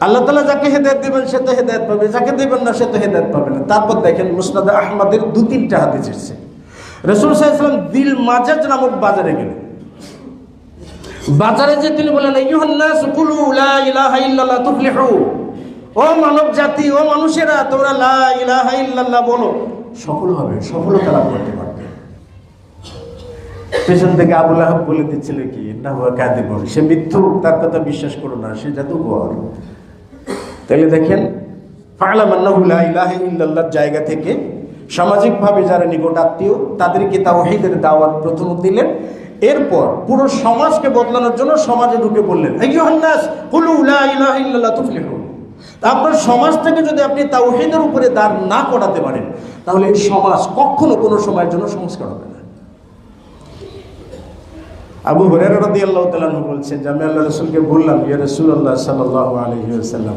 আল্লাহ তাআলা যাকে হেদায়েত দিবেন সে তো হেদায়েত পাবে, যাকে দিবেন না সে তো হেদায়েত পাবে না। তারপর দেখেন মুসনাদ আহমদের 2-3টা হাদিস এসেছে। রাসূল সাল্লাল্লাহু আলাইহি ওয়াসাল্লাম দিল মাজাজ নামক বাজারে গেলেন। বাজারে যে তিনি বলেন, আইয়ুহান নাস কুলু লা ইলাহা ইল্লাল্লাহ তুফলিহু, ও মানব জাতি, ও মানুষেরা, তোমরা লা ইলাহা ইল্লাল্লাহ বলো, সফল হবে, সফলতা লাভ করতে পারবে। পেছন থেকে আবু লাহাব বলে দিচ্ছিল কি, না হুয়া কাযিবুন, সে মিথ্যুক, তার কথা বিশ্বাস করো না, সে জাদুকর। তাহলে দেখেন ফাআলাম আন্নাহু লা ইলাহা ইল্লাল্লাহর জায়গা থেকে সামাজিকভাবে যারা নিকট আত্মীয় তাদেরকে তাওহীদের দাওয়াত প্রথম দিলেন। এরপর পুরো সমাজকে বদলানোর জন্য সমাজে ঢুকে বললেন, আইয়ুহান নাস কুলু লা ইলাহা ইল্লাল্লাহ তুফলিহু। আপনার সমাজ থেকে যদি আপনি তাওহীদের উপরে দাঁড় না করাতে পারেন, তাহলে এই সমাজ কখনো কোনো সময়ের জন্য সংস্কার হবে না। আবু হুরায়রা রাদিয়াল্লাহু তাআলা আনহু বলছেন যে আমি আল্লাহর রাসূলকে বললাম, ইয়া রাসূলুল্লাহ সাল্লাল্লাহু আলাইহি ওয়াসাল্লাম,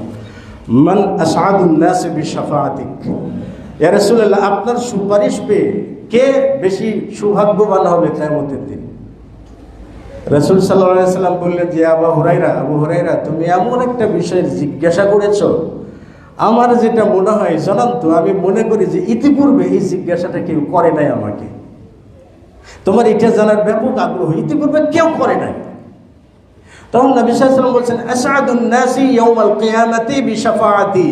মান আসআদুন নাস বিশাফাআতিক, ইয়া রাসূলুল্লাহ আপনার সুপারিশ পেয়ে কে বেশি সৌভাগ্যবান হবে কিয়ামতের দিন? রাসূল সাল্লাল্লাহু আলাইহি ওয়াসাল্লাম বললেন যে আবু হুরায়রা তুমি এমন একটা বিষয় জিজ্ঞাসা করেছো, আমার যেটা মনে হয় জানান্ত, আমি মনে করি যে ইতিপূর্বে এই জিজ্ঞাসাটা কেউ করে নাই আমাকে। তোমার এটা জানার ব্যাপক আগ্রহ, ইতিপূর্বে কেউ করে নাই। তখন নবী সাল্লাল্লাহু আলাইহি ওয়াসাল্লাম বলছেন, আসআদুন নাসি ইয়াউমাল কিয়ামাতি বিশাফাআতি,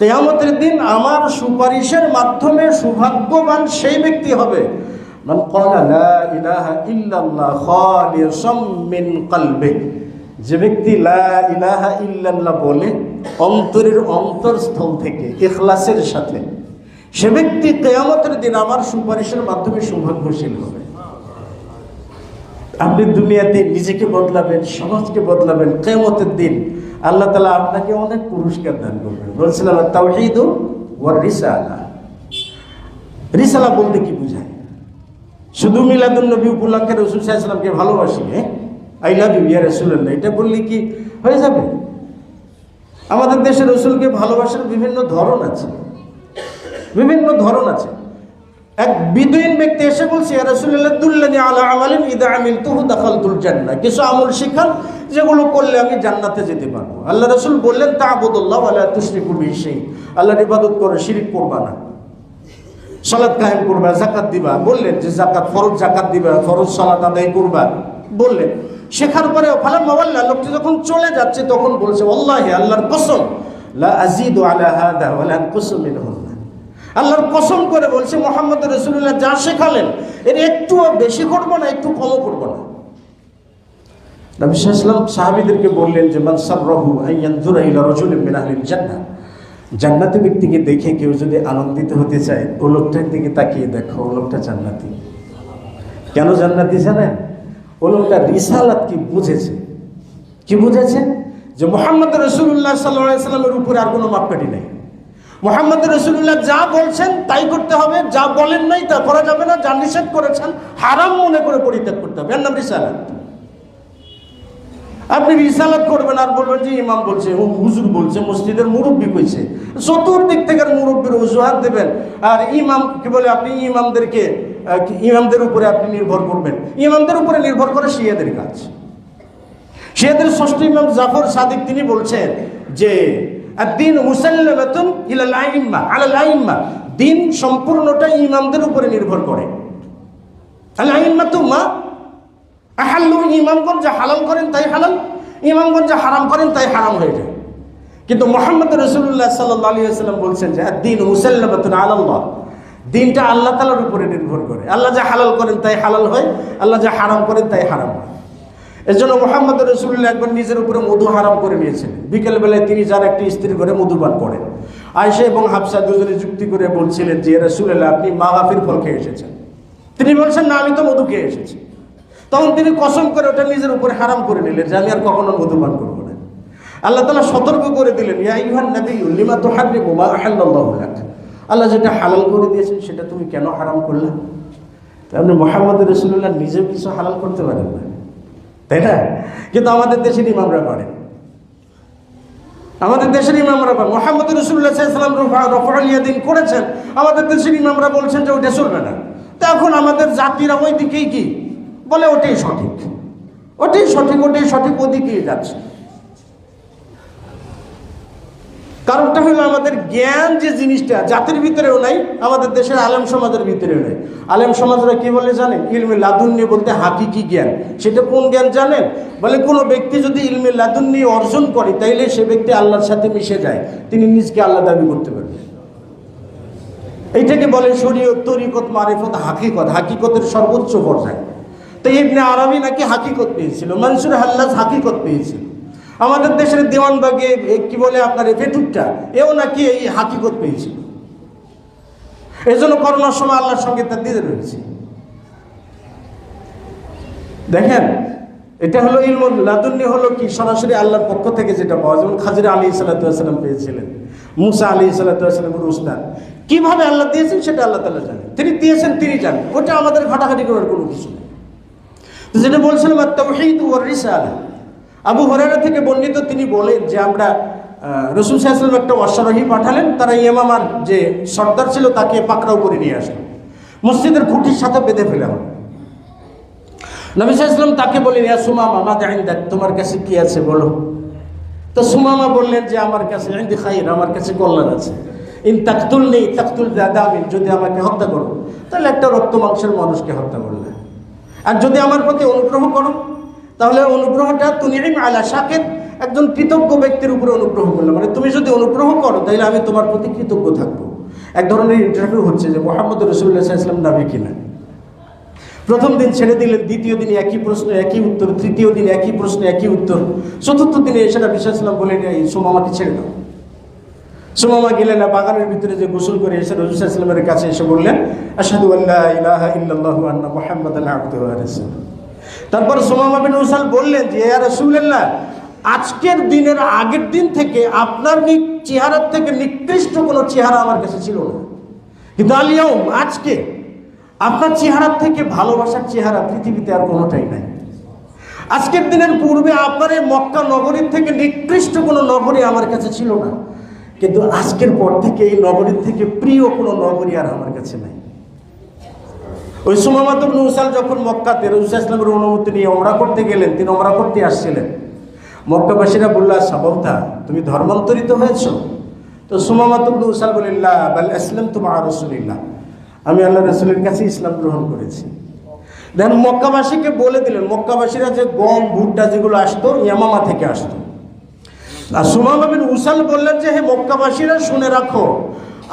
কিয়ামতের দিন আমার সুপারিশের মাধ্যমে সৌভাগ্যবান সেই ব্যক্তি হবে মান ক্বালা লা ইলাহা ইল্লাল্লাহ খালিসাম মিন কলবিহি, যে ব্যক্তি লা ইলাহা ইল্লাল্লাহ বলে অন্তরের অন্তরস্থল থেকে ইখলাসের সাথে, সে ব্যক্তি কিয়ামতের দিন আমার সুপারিশের মাধ্যমে সৌভাগ্যশীল হবে। আপনি দুনিয়াতে নিজেকে বদলাবেন, সমাজকে বদলাবেন, কিয়ামতের দিন আল্লাহ তাআলা আপনাকে অনেক পুরস্কার দান করবেন। বলছিলাম তাওহীদ ওয়ার রিসালা। রিসালা বলতে কি বোঝায়? শুধু মিলাদুন নবী উপলক্ষে রাসূল সাল্লাল্লাহু আলাইহি ওয়াসাল্লামকে ভালোবাসি, আই লাভ ইউ ইয়া রাসূলুল্লাহ, এটা বললে কি হয়ে যাবে? আমাদের দেশে রাসূলকে ভালোবাসার বিভিন্ন ধরন আছে, বিভিন্ন ধরন আছে। এক বিদুইন ব্যক্তি এসে বলছে, ইয়া রাসূলুল্লাহ দুল্লানি আলা আমালিন ইযা আমিলতুহু দাখালতুল জান্নাহ, কিছু আমল শিখান যেগুলো করলে আমি জান্নাতে যেতে পারবো। আল্লাহ রাসূল বললেন, তা'বুদুল্লাহ ওয়া লা তুশরিকু বিহি শাই'আন, আল্লাহর ইবাদত করো, শিরক করবা না, সালাত কায়েম করবা, যাকাত দিবা। বললেন যে যাকাত ফরজ, যাকাত দিবা, ফরজ সালাত আদায় করবা বললেন। শেখার পরে ফালাম্মা ওয়াল্লা, লোকটি যখন চলে যাচ্ছে তখন বলছে, ওয়াল্লাহি আল্লাহর কসম, লা আযীদু আলা হাদা ওয়া লা আনকুসু মিনহু, আল্লাহর কসম করে বলছে মুহাম্মদ রাসূলুল্লাহ যা শেখালেন এর একটুও বেশি করব না, একটু কমও করব না। নবী সাল্লাল্লাহু আলাইহি ওয়াসাল্লাম সাহাবীদেরকে বললেন যে মান সাররাহু আন ইয়ানজুরা ইলা রাজুলিন মিন আহলিল জান্নাহ, জান্নাতি ব্যক্তিকে দেখে কেউ যদি আনন্দিত হতে চায়, ও লোকটার দিকে তাকিয়ে দেখো, ও লোকটা জান্নাতি। কেন জান্নাতি জানেন? ও লোকটা রিসালাত কি বুঝেছে। কি বুঝেছে? যে মুহাম্মদ রাসূলুল্লাহ সাল্লাল্লাহু আলাইহি ওয়াসাল্লামের উপরে আর কোনো মাপকাঠি নেই। মুহাম্মদ রাসূলুল্লাহ যা বলছেন তাই করতে হবে, যা বলেন নাই তা করা যাবে না, যা নিষেধ করেছেন হারাম মনে করে পরিত্যাগ করতে হবে, এর নাম রিসালাত। আপনি রিসালাত করবেন আর বলবেন যে ইমাম বলছে, হুজুর বলছে, মসজিদের মুরব্বী কইছে, চতুর্দিক থেকে মুরব্বীর অজুহাত দেবেন। আর ইমাম কি বলে, আপনি ইমামদের উপরে আপনি নির্ভর করবেন। ইমামদের উপরে নির্ভর করে শিয়াদের কাজ। শিয়াদের ষষ্ঠ ইমাম জাফর সাদিক তিনি বলছেন যে আদ-দীন মুসাল্লামাতুন ইলাল আইম্মা আলাল আইম্মা, দিন সম্পূর্ণটাই ইমামদের উপরে নির্ভর করে। আল আইম্মাতু মা আহাল্লু, ইমামগণ যা হালাল করেন তাই হালাল, ইমামগণ যা হারাম করেন তাই হারাম হয়ে যায়। কিন্তু মুহাম্মদ রাসূলুল্লাহ সাল্লাল্লাহু আলাইহি ওয়াসাল্লাম বলছেন যে আদ-দীন মুসাল্লামাতুন আলাল্লাহ, দিনটা আল্লাহ তাআলার উপরে নির্ভর করে। আল্লাহ যা হালাল করেন তাই হালাল হয়, আল্লাহ যা হারাম করেন তাই হারাম হয়। এজন্য মুহাম্মদ রাসূলুল্লাহ একবার নিজের উপরে মধু হারাম করে নিয়েছেন। বিকেলবেলায় তিনি যার একটি স্ত্রীর ঘরে মধু পান করেন। আয়েশা এবং হাফসা দুজনে যুক্তি করে বলছিলেন যে রাসূলুল্লাহ, আপনি মাগাফির ফল খেয়ে এসেছেন। তিনি বলছেন না, আমি তো মধু খেয়ে এসেছি। তখন তিনি কসম করে ওটা নিজের উপরে হারাম করে নিলেন যে আমি আর কখনো মধু পান করবো না। আল্লাহ তাআলা সতর্ক করে দিলেন, ইয়া আইয়ুহান নাবিয়্যু লিমা তুহাররিমু মা আহাল্লাল্লাহু লাক, আল্লাহ যেটা হালাল করে দিয়েছেন সেটা তুমি কেন হারাম করলে? আপনি মুহাম্মদ রাসূলুল্লাহ নিজেও কিছু হালাল করতে পারেন না, তাই না? কিন্তু আমাদের দেশের ইমামরা পারে, আমাদের দেশের ইমামরা পারে। মুহাম্মদ রাসূলুল্লাহ সাল্লাল্লাহু আলাইহি ওয়াসাল্লাম রাফউল ইয়াদিন করেছেন, আমাদের দেশের ইমামরা বলছেন যে ওটা চলবে না। তো এখন আমাদের জাতিরা ওই দিকেই কি বলে, ওটাই সঠিক, ওটাই সঠিক, ওটাই সঠিক, ওদিকেই যাচ্ছে। কারণটা হলো আমাদের জ্ঞান যে জিনিসটা জাতির ভিতরেও নাই, আমাদের দেশের আলেম সমাজের ভিতরেও নাই। আলেম সমাজরা কি বলে জানেন? ইলমে লাদুন্নি বলতে হাকিকি জ্ঞান। সেটা কোন জ্ঞান জানেন? বলে কোনো ব্যক্তি যদি ইলমে লাদুন্নি অর্জন করে তাইলে সে ব্যক্তি আল্লাহর সাথে মিশে যায়, তিনি নিজকে আল্লাহ দাবি করতে পারবেন। এইটাকে বলে শরীয়ত, তরিকত, মারিফত, হাকিকত, হাকিকতের সর্বোচ্চ পর্যায়ে। তো ইবনে আরবি নাকি হাকিকত পেয়েছিল, মনসুর হাল্লাজ হাকিকত পেয়েছিল। আমাদের দেশের দেওয়ানবাগে কি বলে আপনার ফেটুকটা, এও নাকি এই হাকিকত পেয়েছিল। এই জন্য করোনার সময় আল্লাহর সঙ্গে তার দিতে রয়েছে। দেখেন, এটা হলো ইলমুল লাদুন্নি, হলো কি সরাসরি আল্লাহর পক্ষ থেকে যেটা পাওয়া, যেমন খাজির আলাইহিস সালাতু ওয়াস সালাম পেয়েছিলেন, মুসা আলাইহিস সালাতু ওয়াস সালামের উস্তাদ। কিভাবে আল্লাহ দিয়েছেন সেটা আল্লাহ তাআলা জানেন, তিনি দিয়েছেন তিনি জানেন, ওটা আমাদের ঘাটাঘাটি করার কোনো কিছু নেই। যেটা বলছিলাম আত-তাওহীদ ওয়ার রিসালা, আবু হুরায়রা থেকে বর্ণিত, তিনি বলেন যে আমরা রাসূল সাল্লাল্লাহু আলাইহি ওয়াসাল্লাম একটা অশ্বারোহী পাঠালেন, তারা ইয়ামামার যে সর্দার ছিল তাকে পাকড়াও করে নিয়ে আসলো, মসজিদের খুঁটির সাথে বেঁধে ফেলা হলো। নবী সাল্লাল্লাহু আলাইহি ওয়াসাল্লাম তাকে বললেন, ইয়া সুমামা মাযা ইনদাক, তোমার কাছে কি আছে বলো। তো সুমামা বললেন যে আমার কাছে ইনদি খাইর, আমার কাছে কল্যাণ আছে। ইন তাকতুলনি তাকতুল যাদামিন, যদি আমাকে হত্যা করো তাহলে একটা রক্ত মাংসের মানুষকে হত্যা করলে, আর যদি আমার প্রতি অনুগ্রহ করো তাহলে অনুগ্রহটা তুনিম আলা শাকির, একজন কৃতজ্ঞ ব্যক্তির উপরে অনুগ্রহ করলে, মানে তুমি যদি অনুগ্রহ করো তাহলে আমি তোমার প্রতি কৃতজ্ঞ থাকবো। এক ধরনের ইন্টারভিউ হচ্ছে যে মুহাম্মদ রাসূলুল্লাহ সাল্লাল্লাহু আলাইহি ওয়াসাল্লাম নবী কিনা। প্রথম দিন ছেড়ে দিলেন, দ্বিতীয় দিন একই প্রশ্ন একই উত্তর, তৃতীয় দিন একই প্রশ্ন একই উত্তর, চতুর্থ দিনে এসে নবী সাল্লাল্লাহু আলাইহি ওয়াসাল্লাম বলেন, এই সুমামাকে ছেড়ে দাও। সুমামা গেলেন না, বাগানের ভিতরে যে গোসল করে এসে রাসূল সাল্লাল্লাহু আলাইহি ওয়াসাল্লামের কাছে এসে বললেন, আশহাদু আল্লা ইলাহা ইল্লাল্লাহু ওয়া আন্না মুহাম্মাদান আবদুহু ওয়া রাসূলুহু। তারপর সুমামা বিন উসাল বললেন যে ইয়া রাসূলুল্লাহ, আজকের দিনের আগের দিন থেকে আপনার চেহারার থেকে নিকৃষ্ট কোনো চেহারা আমার কাছে ছিল না, কিন্তু আল ইয়াউম, আজকে আপনার চেহারার থেকে ভালোবাসার চেহারা পৃথিবীতে আর কোনোটাই নাই। আজকের দিনের পূর্বে আপনার এই মক্কা নগরীর থেকে নিকৃষ্ট কোনো নগরী আমার কাছে ছিল না, কিন্তু আজকের পর থেকে এই নগরীর থেকে প্রিয় কোনো নগরী আর আমার কাছে নাই। ওই সুমামা ইবনে উসাল যখন মক্কাতে রাসূল সাল্লাল্লাহু আলাইহি ওয়াসাল্লামের অনুমতি নিয়ে ওমরা করতে গেলেন, তিনি ওমরা করতে আসছিলেন, মক্কাবাসীরা বলল, সাবাউতা, তুমি ধর্মান্তরিত হয়েছো? তো সুমামা ইবনে উসাল বললেন, লা বাল আসলামতু মা রাসূলিল্লাহ, আমি আল্লাহর রাসূলের কাছে ইসলাম গ্রহণ করেছি। দেখেন, মক্কাবাসীকে বলে দিলেন, মক্কাবাসীরা যে গম ভুট্টা যেগুলো আসতো ইয়ামামা থেকে আসতো, আর সুমামা বিন উসাল বললেন যে হে মক্কাবাসীরা, শুনে রাখো,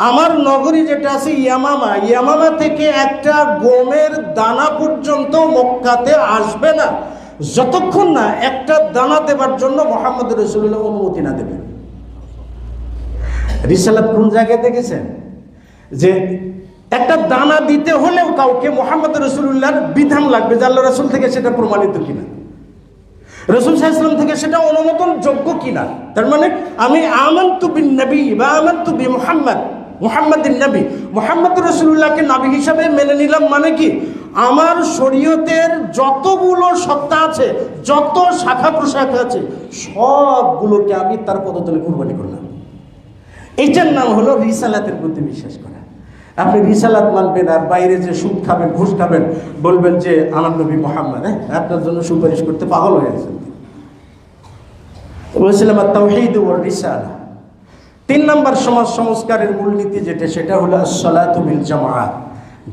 আমার নগরী যেটা আছে ইয়ামামা, ইয়ামামা থেকে একটা গমের দানা পর্যন্ত মক্কাতে আসবে না যতক্ষণ না একটা দানা দেবার জন্য মুহাম্মদ রাসূলুল্লাহ অনুমতি না দেবেন। রিসালাত কোন জায়গায় দেখেছেন যে একটা দানা দিতে হলেও কাউকে মুহাম্মদ রাসূলুল্লাহর বিধান লাগবে, যে আল্লাহ রাসূল থেকে সেটা প্রমাণিত কিনা, রাসূল সাল্লাল্লাহু আলাইহি ওয়াসাল্লাম থেকে সেটা অনুমোদন যোগ্য কিনা। তার মানে আমি আমানতু বিন নবী বা আমানতু বি মুহাম্মদ, মুহাম্মাদিন নবী, মুহাম্মদ রাসূলুল্লাহকে নবী হিসাবে মেনে নিলাম মানে কি, আমার শরীয়তের যতগুলো সত্তা আছে, যত শাখা প্রশাখা আছে, সবগুলোকে আমি তার পদতলে কুরবানি করলাম। এইটার নাম হলো রিসালাতের প্রতি বিশ্বাস করা। আপনি রিসালাত মানবেন আর বাইরে যে সুদ খাবেন, ঘুষ খাবেন, বলবেন যে আমার নবী মুহাম্মদ, আপনার জন্য সুপারিশ করতে পাগল হয়ে গেছেন। বলছিলাম তাওহীদ ওয়ার রিসালা। 3 নম্বর সমাজ সংস্কারের মূলনীতি যেটা, সেটা হলো আসসালাতু বিল জামাআত,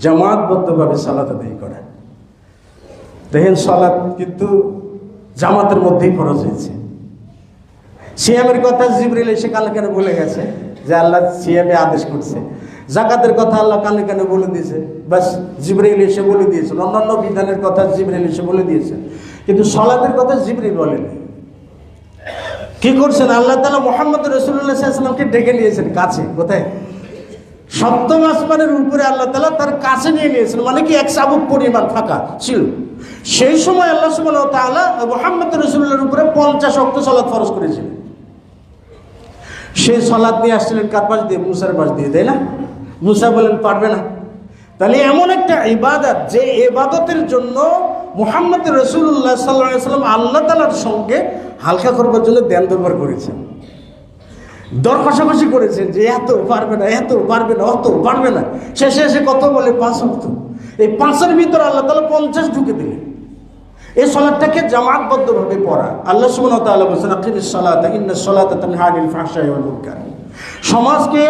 জামাতবদ্ধভাবে সালাত আদায় করা। দেখেন সালাত কিন্তু জামাতের মধ্যেই ফরজ হয়েছে। সিয়ামের কথা জিবরিল এসে কানে কানে বলে গেছে যে আল্লাহ সিয়ামে আদেশ করছে। যাকাতের কথা আল্লাহ কানে কানে বলে দিয়েছে, বাস জিবরিল এসে বলে দিয়েছেন। অন্যান্য বিধানের কথা জিবরিল এসে বলে দিয়েছেন, কিন্তু সালাতের কথা জিবরিল বলেনি। কি করছেন? আল্লাহ তাআলা মুহাম্মদ রাসূলুল্লাহ সাল্লাল্লাহু আলাইহি ওয়াসাল্লামকে ডেকে নিয়েছেন কাছে। কোথায়? 7ম আসমানের উপরে আল্লাহ তাআলা তার কাছে নিয়ে নিয়েছেন, মানে কি এক চাবুক পরিমাণ ফাঁকা ছিল। সেই সময় আল্লাহ সুবহানাহু ওয়া তাআলা মুহাম্মদ রাসূলুল্লাহর উপরে 50 ওয়াক্ত সালাত ফরজ করেছিলেন। সেই সালাত নিয়ে আসছিলেন কার পাশ দিয়ে? মুসার পাশ দিয়ে, তাই না? মুসা বলেন পারবে না। তাহলে এমন একটা ইবাদত, যে ইবাদতের জন্য মুহাম্মদ রাসূলুল্লাহ সাল্লাল্লাহু আলাইহি ওয়াসাল্লাম আল্লাহ তাআলার সঙ্গে হালকা করবার জন্য দেন দরবার করেছেন, দর কষাকষি করেছেন যে এত পারবে না, এত পারবে না, অত পারবে না। শেষে এসে কত বলে? 5 ওয়াক্ত। এই 5-এর ভিতরে আল্লাহ তাআলা 50 ঢুকে দিলেন। এই সালাতটাকে জামাতবদ্ধভাবে পড়া। আল্লাহ সুবহানাহু ওয়া তাআলা বলেছেন আকিমিস সালাতা ইন্নাস সালাতা তানহা আনিল ফাহশাই ওয়াল মুনকার। সমাজকে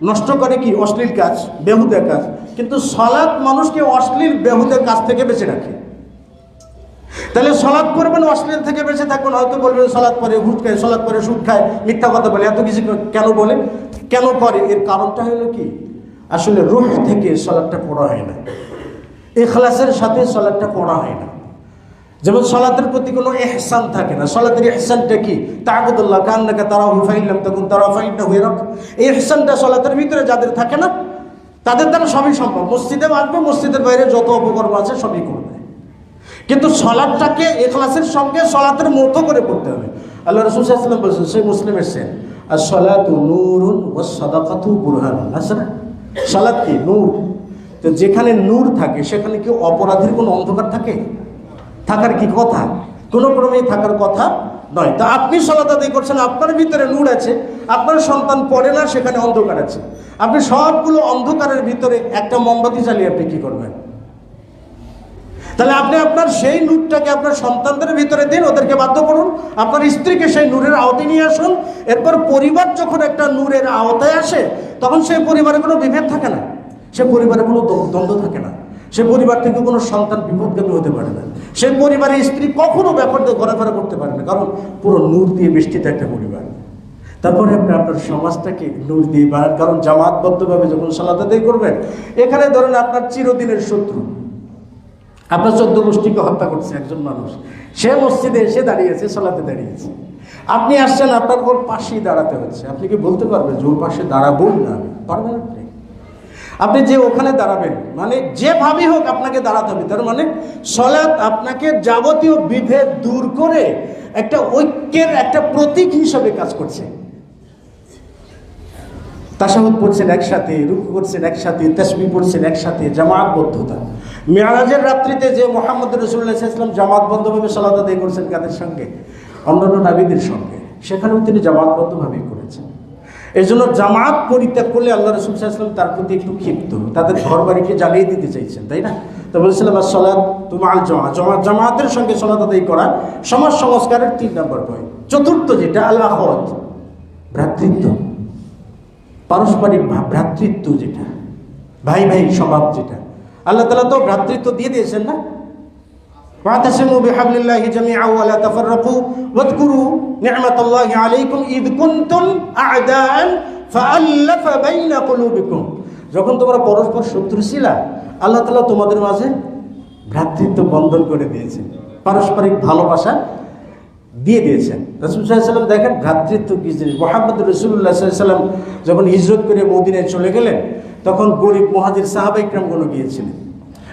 নষ্ট করে কি? অশ্লীল কাজ, বেহুদা কাজ। কিন্তু সালাত মানুষকে অশ্লীল বেহুদা কাজ থেকে বেঁচে রাখে। তাহলে সালাত করবেন, অশ্লীল থেকে বেঁচে থাকবেন। হয়তো বলবেন সালাত পরে ঘুষ খায়, সালাত পরে সুদ খায়, মিথ্যা কথা বলে, এত কিছু কেন বলে, কেন করে? এর কারণটা হলো কি, আসলে রূহ থেকে সালাতটা পড়া হয় না, ইখলাসের সাথে সালাতটা পড়া হয় না। যেমন সালাতের প্রতি কোনো ইহসান থাকে না। সালাতের ইহসানটা কি? তা'বুদুল্লাহ কান্নাকা তারাহু ফাইন লাম তাকুন তারাহু ফাইন্নাহু ইয়ারাক। এই ইহসানটা সালাতের ভিতরে যাদের থাকে না, তাদের দ্বারা সবই সম্ভব। মসজিদে আসবে, মসজিদের বাইরে যত অপকর্ম আছে সবই করবে, কিন্তু সালাতটাকে ইখলাসের সঙ্গে সালাতের মতো করে পড়তে হবে। আল্লাহ রাসূল সাল্লাল্লাহু আলাইহি ওয়াসাল্লাম বলেছেন, সেই মুসলিম এসেছেন, আস-সালাতু নূরুন ওয়াস সাদাকাতু বুরহানুন। আছে না? সালাত কি? নূর। তো যেখানে নূর থাকে সেখানে কি অপরাধীর কোনো অন্ধকার থাকে? থাকার কি কথা? কোনো ক্রমেই থাকার কথা নয়। তা আপনি সালাত আদায় করছেন, আপনার ভিতরে নূর আছে, আপনার সন্তান পড়ে না, সেখানে অন্ধকার আছে। আপনি সবগুলো অন্ধকারের ভিতরে একটা মোমবাতি জ্বালিয়ে আপনি কি করবেন? তাহলে আপনি আপনার সেই নূরটাকে আপনার সন্তানদের ভিতরে দিন, ওদেরকে বাধ্য করুন, আপনার স্ত্রীকে সেই নূরের আওতায় নিয়ে আসুন। এরপর পরিবার যখন একটা নূরের আওতায় আসে, তখন সেই পরিবারে কোনো বিভেদ থাকে না, সে পরিবারে কোনো দ্বন্দ্ব থাকে না, সে পরিবার থেকে কোনো সন্তান বিপদগামী হতে পারে না, সেই পরিবারের স্ত্রী কখনো ব্যাপার দিয়ে ঘোরাফেরা করতে পারে না, কারণ পুরো নূর দিয়ে বেষ্টিত একটা পরিবার। তারপরে আপনি আপনার সমাজটাকে নূর দিয়ে বাড়ান, কারণ জামাতবদ্ধভাবে যখন সালাত আদায় করবেন, এখানে ধরেন আপনার চিরদিনের শত্রু, আপনার 14 গোষ্ঠীকে হত্যা করছে একজন মানুষ, সে মসজিদে এসে দাঁড়িয়েছে, সালাতে দাঁড়িয়েছে, আপনি আসছেন, আপনার ওর পাশেই দাঁড়াতে হচ্ছে। আপনি কি বলতে পারবেন যে ওর পাশে দাঁড়াবো না? আমি পারবেন আপনি? আপনি যে ওখানে দাঁড়াবেন, মানে যেভাবেই হোক আপনাকে দাঁড়াতে হবে। তার মানে সালাত আপনাকে যাবতীয় বিভেদ দূর করে একটা ঐক্যের একটা প্রতীক হিসেবে কাজ করছে। তাশাহুদ পড়ছেন একসাথে, রুকু করছেন একসাথে, তাসবিহ পড়ছেন একসাথে, জামাতবদ্ধতা। মিরাজের রাত্রিতে যে মুহাম্মদ রাসূলুল্লাহ সাল্লাল্লাহু আলাইহি ওয়াসাল্লাম জামাতবদ্ধভাবে সালাত আদায় করছেন কাদের সঙ্গে? অন্যান্য নবীদের সঙ্গে। সেখানেও তিনি জামাতবদ্ধভাবেই করেছেন। এই জন্য জামাত পরিত্যাগ করলে আল্লাহ রাসূল সাল্লাল্লাহু আলাইহি ওয়াসাল্লাম তার প্রতি একটু ক্ষিপ্ত, তাদের ঘর বাড়িকে জ্বালিয়ে দিতে চাইছেন, তাই না? তো বলেছিলাম আসসালাতু মা'আল জামাআত, জামাতের সঙ্গে সালাত আদায় করা সমাজ সংস্কারের 3 নম্বর পয়েন্ট। চতুর্থ যেটা, আল আখাওয়াত, ভ্রাতৃত্ব, পারস্পরিক ভ্রাতৃত্ব, যেটা ভাই ভাই স্বভাব, যেটা আল্লাহ তাআলা তো ভ্রাতৃত্ব দিয়ে দিয়েছেন না? ওয়াতাসিমু বিহাবলিল্লাহি জামিআন ওয়া লা তাফাররাকু ওয়াযকুরু নি'মাতাল্লাহি আলাইকুম ইয কুনতুম আ'দাআন ফাআল্লাফা বাইনা কুলুবিকুম। যখন তোমরা পরস্পর শত্রু ছিলা, আল্লাহ তাআলা তোমাদের মাঝে ভ্রাতৃত্ব বন্ধন করে দিয়েছেন, পারস্পরিক ভালোবাসা দিয়ে দিয়েছেন। রাসূল সাল্লাল্লাহু আলাইহি ওয়াসাল্লাম দেখেন ভ্রাতৃত্ব কি জিনিস। মুহাম্মদ রাসূলুল্লাহ সাল্লাল্লাহু আলাইহি ওয়াসাল্লাম যখন হিজরত করে মদিনায় চলে গেলেন, তখন গরিব মুহাজির সাহাবা ইকরামগণ গিয়েছিলেন।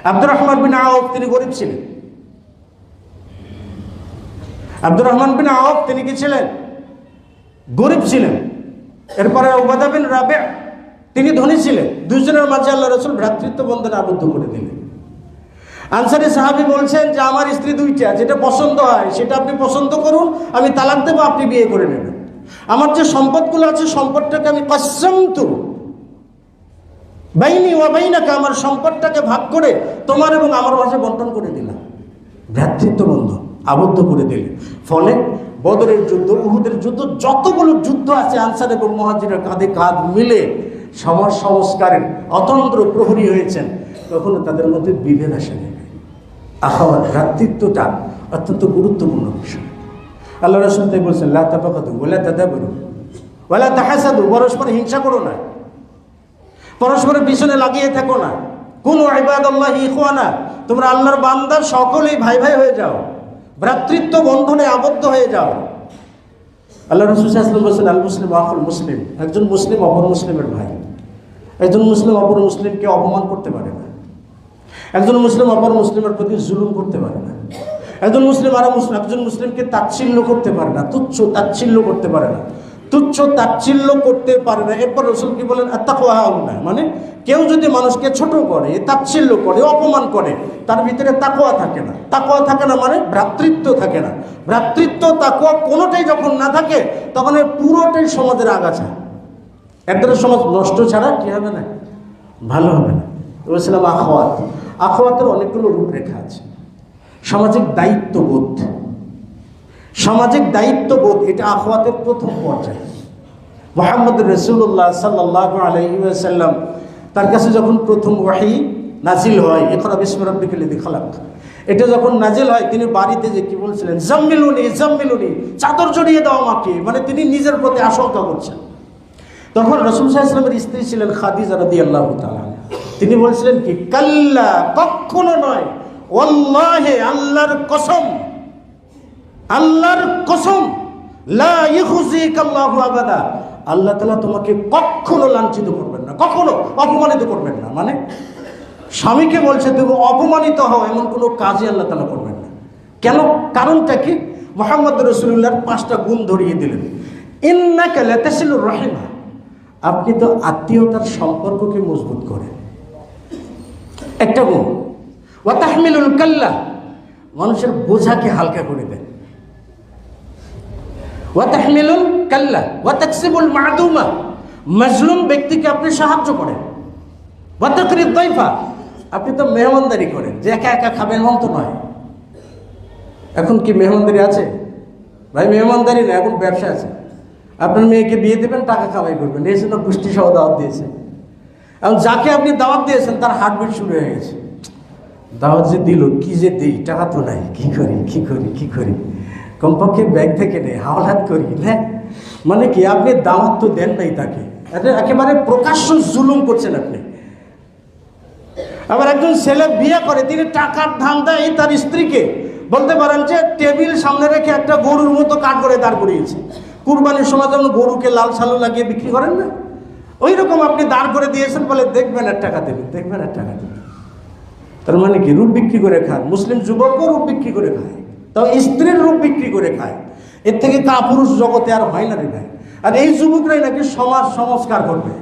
আব্দুর রহমান বিন আওফ তিনি গরিব ছিলেন। আব্দুর রহমান বিন আওফ তিনি কি ছিলেন? গরিব ছিলেন। এরপরে উবাদা বিন রাবি', তিনি ধনী ছিলেন, দুইজনের মাঝে আল্লাহ রাসূল ভ্রাতৃত্ব বন্ধনে আবদ্ধ করে দিলেন। আনসারী সাহাবী বলছেন যে আমার স্ত্রী দুইটা, যেটা পছন্দ হয় সেটা আপনি পছন্দ করুন, আমি তালাক দেবো, আপনি বিয়ে করে নেবেন। আমার যে সম্পদগুলো আছে সম্পদটাকে আমি কাসসামতু বাইনি ওয়া বাইনাকা, আমার সম্পদটাকে ভাগ করে তোমার এবং আমার মাঝে বন্টন করে দিলাম। ভ্রাতৃত্ব বন্ধন আবদ্ধ করে দিলেন। ফলে বদরের যুদ্ধ, উহুদের যুদ্ধ, যতগুলো যুদ্ধ আছে আনসার এবং মুহাজিরের কাঁধে কাঁধ মিলে সমাজ সংস্কারের অতন্ত্র প্রহরী হয়েছেন। কখনো তাদের মধ্যে বিভেদ আসেনি। আখাওয়াত, ভ্রাতৃত্বটা অত্যন্ত গুরুত্বপূর্ণ বিষয়। আল্লাহ রাসূল তাই বলছেন, লা তাবাগাদু ওয়ালা তাদাবারু ওয়ালা তাহাসাদু, পরস্পর হিংসা করো না, পরস্পরের পিছনে লাগিয়ে থাকো না। কুনু ইবাদাল্লাহি ইখওয়ানা, তোমরা আল্লাহর বান্দা সকলেই ভাই ভাই হয়ে যাও, ভ্রাতৃত্ব বন্ধনে আবদ্ধ হয়ে যাও। আল্লাহ রাসূল সাল্লাল্লাহু আলাইহি ওয়াসাল্লাম বলেছেন, আল মুসলিম আখুল মুসলিম, একজন মুসলিম অপর মুসলিমের ভাই। একজন মুসলিম অপর মুসলিমকে অপমান করতে পারে না, একজন মুসলিম অপর মুসলিমের প্রতি জুলুম করতে পারে না, একজন মুসলিম একজন মুসলিমকে তাচ্ছিল্য করতে পারে না, তুচ্ছ তাচ্ছিল্য করতে পারে না, তুচ্ছ তাচ্ছিল্য করতে পারে না। এরপর রাসূল কি বলেন, আত্তাকওয়া হাউনা, মানে কেউ যদি মানুষকে ছোট করে, তাচ্ছিল্য করে, অপমান করে, তার ভিতরে তাকওয়া থাকে না। তাকওয়া থাকে না মানে ভ্রাতৃত্ব থাকে না। ভ্রাতৃত্ব তাকওয়া কোনোটাই যখন না থাকে তখন এই পুরোটাই সমাজের আগাছা। একটা সমাজ নষ্ট ছাড়া কি হবে না, ভালো হবে না। বলছিলাম আখাওয়াত, আখাওয়াতের অনেকগুলো রূপরেখা আছে। সামাজিক দায়িত্ববোধ, সামাজিক দায়িত্ববোধ এটা আখাওয়াতের প্রথম পর্যায়ে। মুহাম্মদ রাসূলুল্লাহ সাল্লাল্লাহু আলাইহি ওয়াসাল্লাম তার কাছে যখন প্রথম ওহী নাজিল হয়, ইকরা বিসমি রাব্বিকাল লাযী খালাক, এটা যখন নাজিল হয় তিনি বাড়িতে যে কি বলছিলেন, জাম্মিলুনি জাম্মিলুনি, চাদর জড়িয়ে দাও আমাকে, মানে তিনি নিজের প্রতি আশঙ্কা করছেন। তখন রাসূল সাল্লাল্লাহু আলাইহি ওয়াসাল্লামের স্ত্রী ছিলেন খাদিজা রাদিয়াল্লাহু তাআলা, তিনি বলছিলেন কি, কাল্লা, কখনো নয়, ওয়াল্লাহি, আল্লাহর কসম, আল্লাহর কসম, লা ইখজিকাল্লাহু আবাদা, আল্লাহ তাআলা তোমাকে কখনো লাঞ্ছিত করবেন না, কখনো অপমানিত করবেন না। মানে স্বামীকে বলছে তুমি অপমানিত হও, এমন কোনো কাজই আল্লাহ তাআলা করবেন না। কেন? কারণটা কি? মুহাম্মদ রাসূলুল্লাহর 5টা গুণ ধরিয়ে দিলেন। ইন্নাকা লাতাসিলুর রাহিমা, আপনি তো আত্মীয়তার সম্পর্ককে মজবুত করেন, একটা গুণ। ওয়া তাহমিলুল কাল্লা, মানুষের বোঝাকে হালকা করে দেন। ওয়া তাহমিলুল কাল্লা ওয়া তাকসিবুল মা'দুমা, মাজলুম ব্যক্তিকে আপনি সাহায্য করেন। ওয়া তাকরিদ দাইফা, আপনি তো মেহমানদারি করেন, যে একা একা খাবেন এমন তো নয়। এখন কি মেহমানদারি আছে ভাই? মেহমানদারি না, এখন ব্যবসা আছে। আপনার মেয়েকে বিয়ে দেবেন, টাকা কামাই করবেন, এই জন্য গোষ্ঠী সহ দাওয়াত দিয়েছে। এখন যাকে আপনি দাওয়াত দিয়েছেন তার হার্টবিট শুরু হয়ে গেছে, দাওয়াত যে দিল, কি যে দিই, টাকা তো নাই, কি করি কি করি কি করি, কমপক্ষে ব্যাগ থেকে নেই, হাওলাত করি না। মানে কি, আপনি দাওয়াত তো দেন নাই তাকে, একেবারে প্রকাশ্য জুলুম করছেন আপনি। আবার একজন ছেলে বিয়ে করে, তিনি টাকার ধান্দায় তার স্ত্রীকে বলতে পারেন যে টেবিল সামনে রেখে একটা গরুর মতো কাঠ করে দাঁড় করিয়েছে। কুরবানির সময় যেমন গরুকে লাল সালু লাগিয়ে বিক্রি করেন না, ওই রকম আপনি দাঁড় করে দিয়েছেন, বলে দেখবেন আর টাকা দেবেন, দেখবেন আর টাকা দেবেন। তার মানে কি, রূপ বিক্রি করে খান। মুসলিম যুবকও রূপ বিক্রি করে খায়, তাও স্ত্রীর রূপ বিক্রি করে খায়। এর থেকে কাপুরুষ জগতে আর হয় না রে ভাই। আর এই যুবকরাই নাকি সমাজ সংস্কার করবে,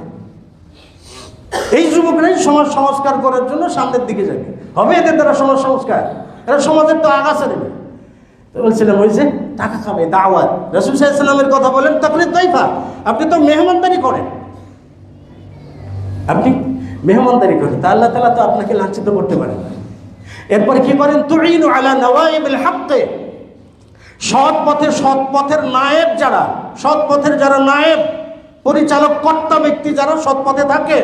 এই যুবকরাই সমাজ সংস্কার করার জন্য সামনের দিকে যাবে, হবে এদের দ্বারা সমাজ সংস্কার। এরা সমাজের তো আগাছা নেবে। তো বলছিলাম ওই যে টাকা খাবে, দাওয়াত। রাসূল সাল্লাল্লাহু আলাইহি ওয়াসাল্লামের কথা বলেন, তাকরিদ দাইফা, আপনি তো মেহমানদারি করেন, আপনি মেহমানদারি করেন, তা আল্লাহ তাআলা তো আপনাকে লাঞ্ছিত করতে পারেন না। এরপরে কি করেন, তুইনু আলা নওয়াইবিল হক, সৎ পথে, সৎ পথের নায়েব যারা, সৎ পথের যারা নায়েব, পরিচালক, কর্তা ব্যক্তি যারা সৎ পথে থাকে,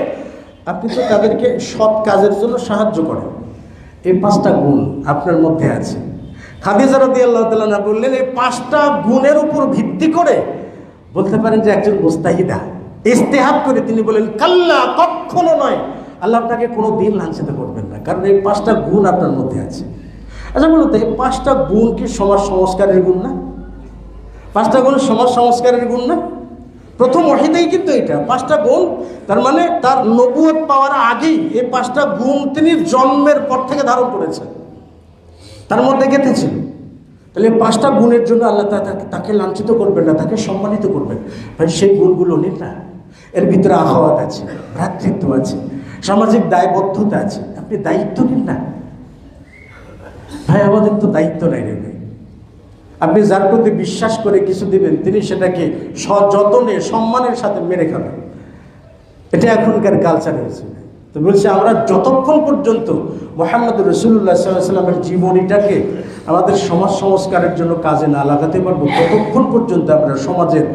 আপনি তো তাদেরকে সৎ কাজের জন্য সাহায্য করেন। এই 5টা গুণ আপনার মধ্যে আছে। খাদিজা রাদিয়াল্লাহু তাআলা বললেন, এই 5টা গুণের উপর ভিত্তি করে বলতে পারেন যে একজন মুস্তাহিদা ইস্তেহাব করে তিনি বলেন, কাল্লা, কখনো নয়, আল্লাহ আপনাকে কোনো দিন লাঞ্ছিত করবেন না, কারণ এই 5টা গুণ আপনার মধ্যে আছে। আচ্ছা বলুন তো, এই 5টা গুণ কি সমাজ সংস্কারের গুণ না? 5টা গুণ সমাজ সংস্কারের গুণ না? প্রথম ওহীতেই কিন্তু এটা 5টা গুণ। তার মানে তার নবুয়ত পাওয়ার আগেই এই 5টা গুণ তিনি জন্মের পর থেকে ধারণ করেছেন, তার মধ্যে গেঁথেছিল। তাহলে 5টা গুণের জন্য আল্লাহ তাকে লাঞ্ছিত করবেন না, তাকে সম্মানিত করবেন। ভাই সেই গুণগুলো নিন না, এর ভিতরে আখাওয়াত আছে, ভ্রাতৃত্ব আছে, সামাজিক দায়বদ্ধতা আছে। আপনি দায়িত্ব নিন না ভাই, আমাদের তো দায়িত্ব নাই রে ভাই। আপনি যার প্রতি বিশ্বাস করে কিছু দিবেন, তিনি সেটাকে সযত্নে সম্মানের সাথে মেরে খাবেন। এটা এখনকার কালচার হয়েছে। তো বলছি, আমরা যতক্ষণ পর্যন্ত মুহাম্মদ রাসূলুল্লাহ সাল্লাল্লাহু আলাইহি ওয়াসাল্লামের জীবনীটাকে আমাদের সমাজ সংস্কারের জন্য কাজে না লাগাতে পারবো, ততক্ষণ পর্যন্ত আমরা সমাজের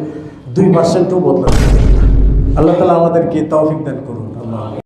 2%ও বদলাতে পারবো না। আল্লাহ তাআলা আমাদেরকে তৌফিক দান করুন। আল্লাহ।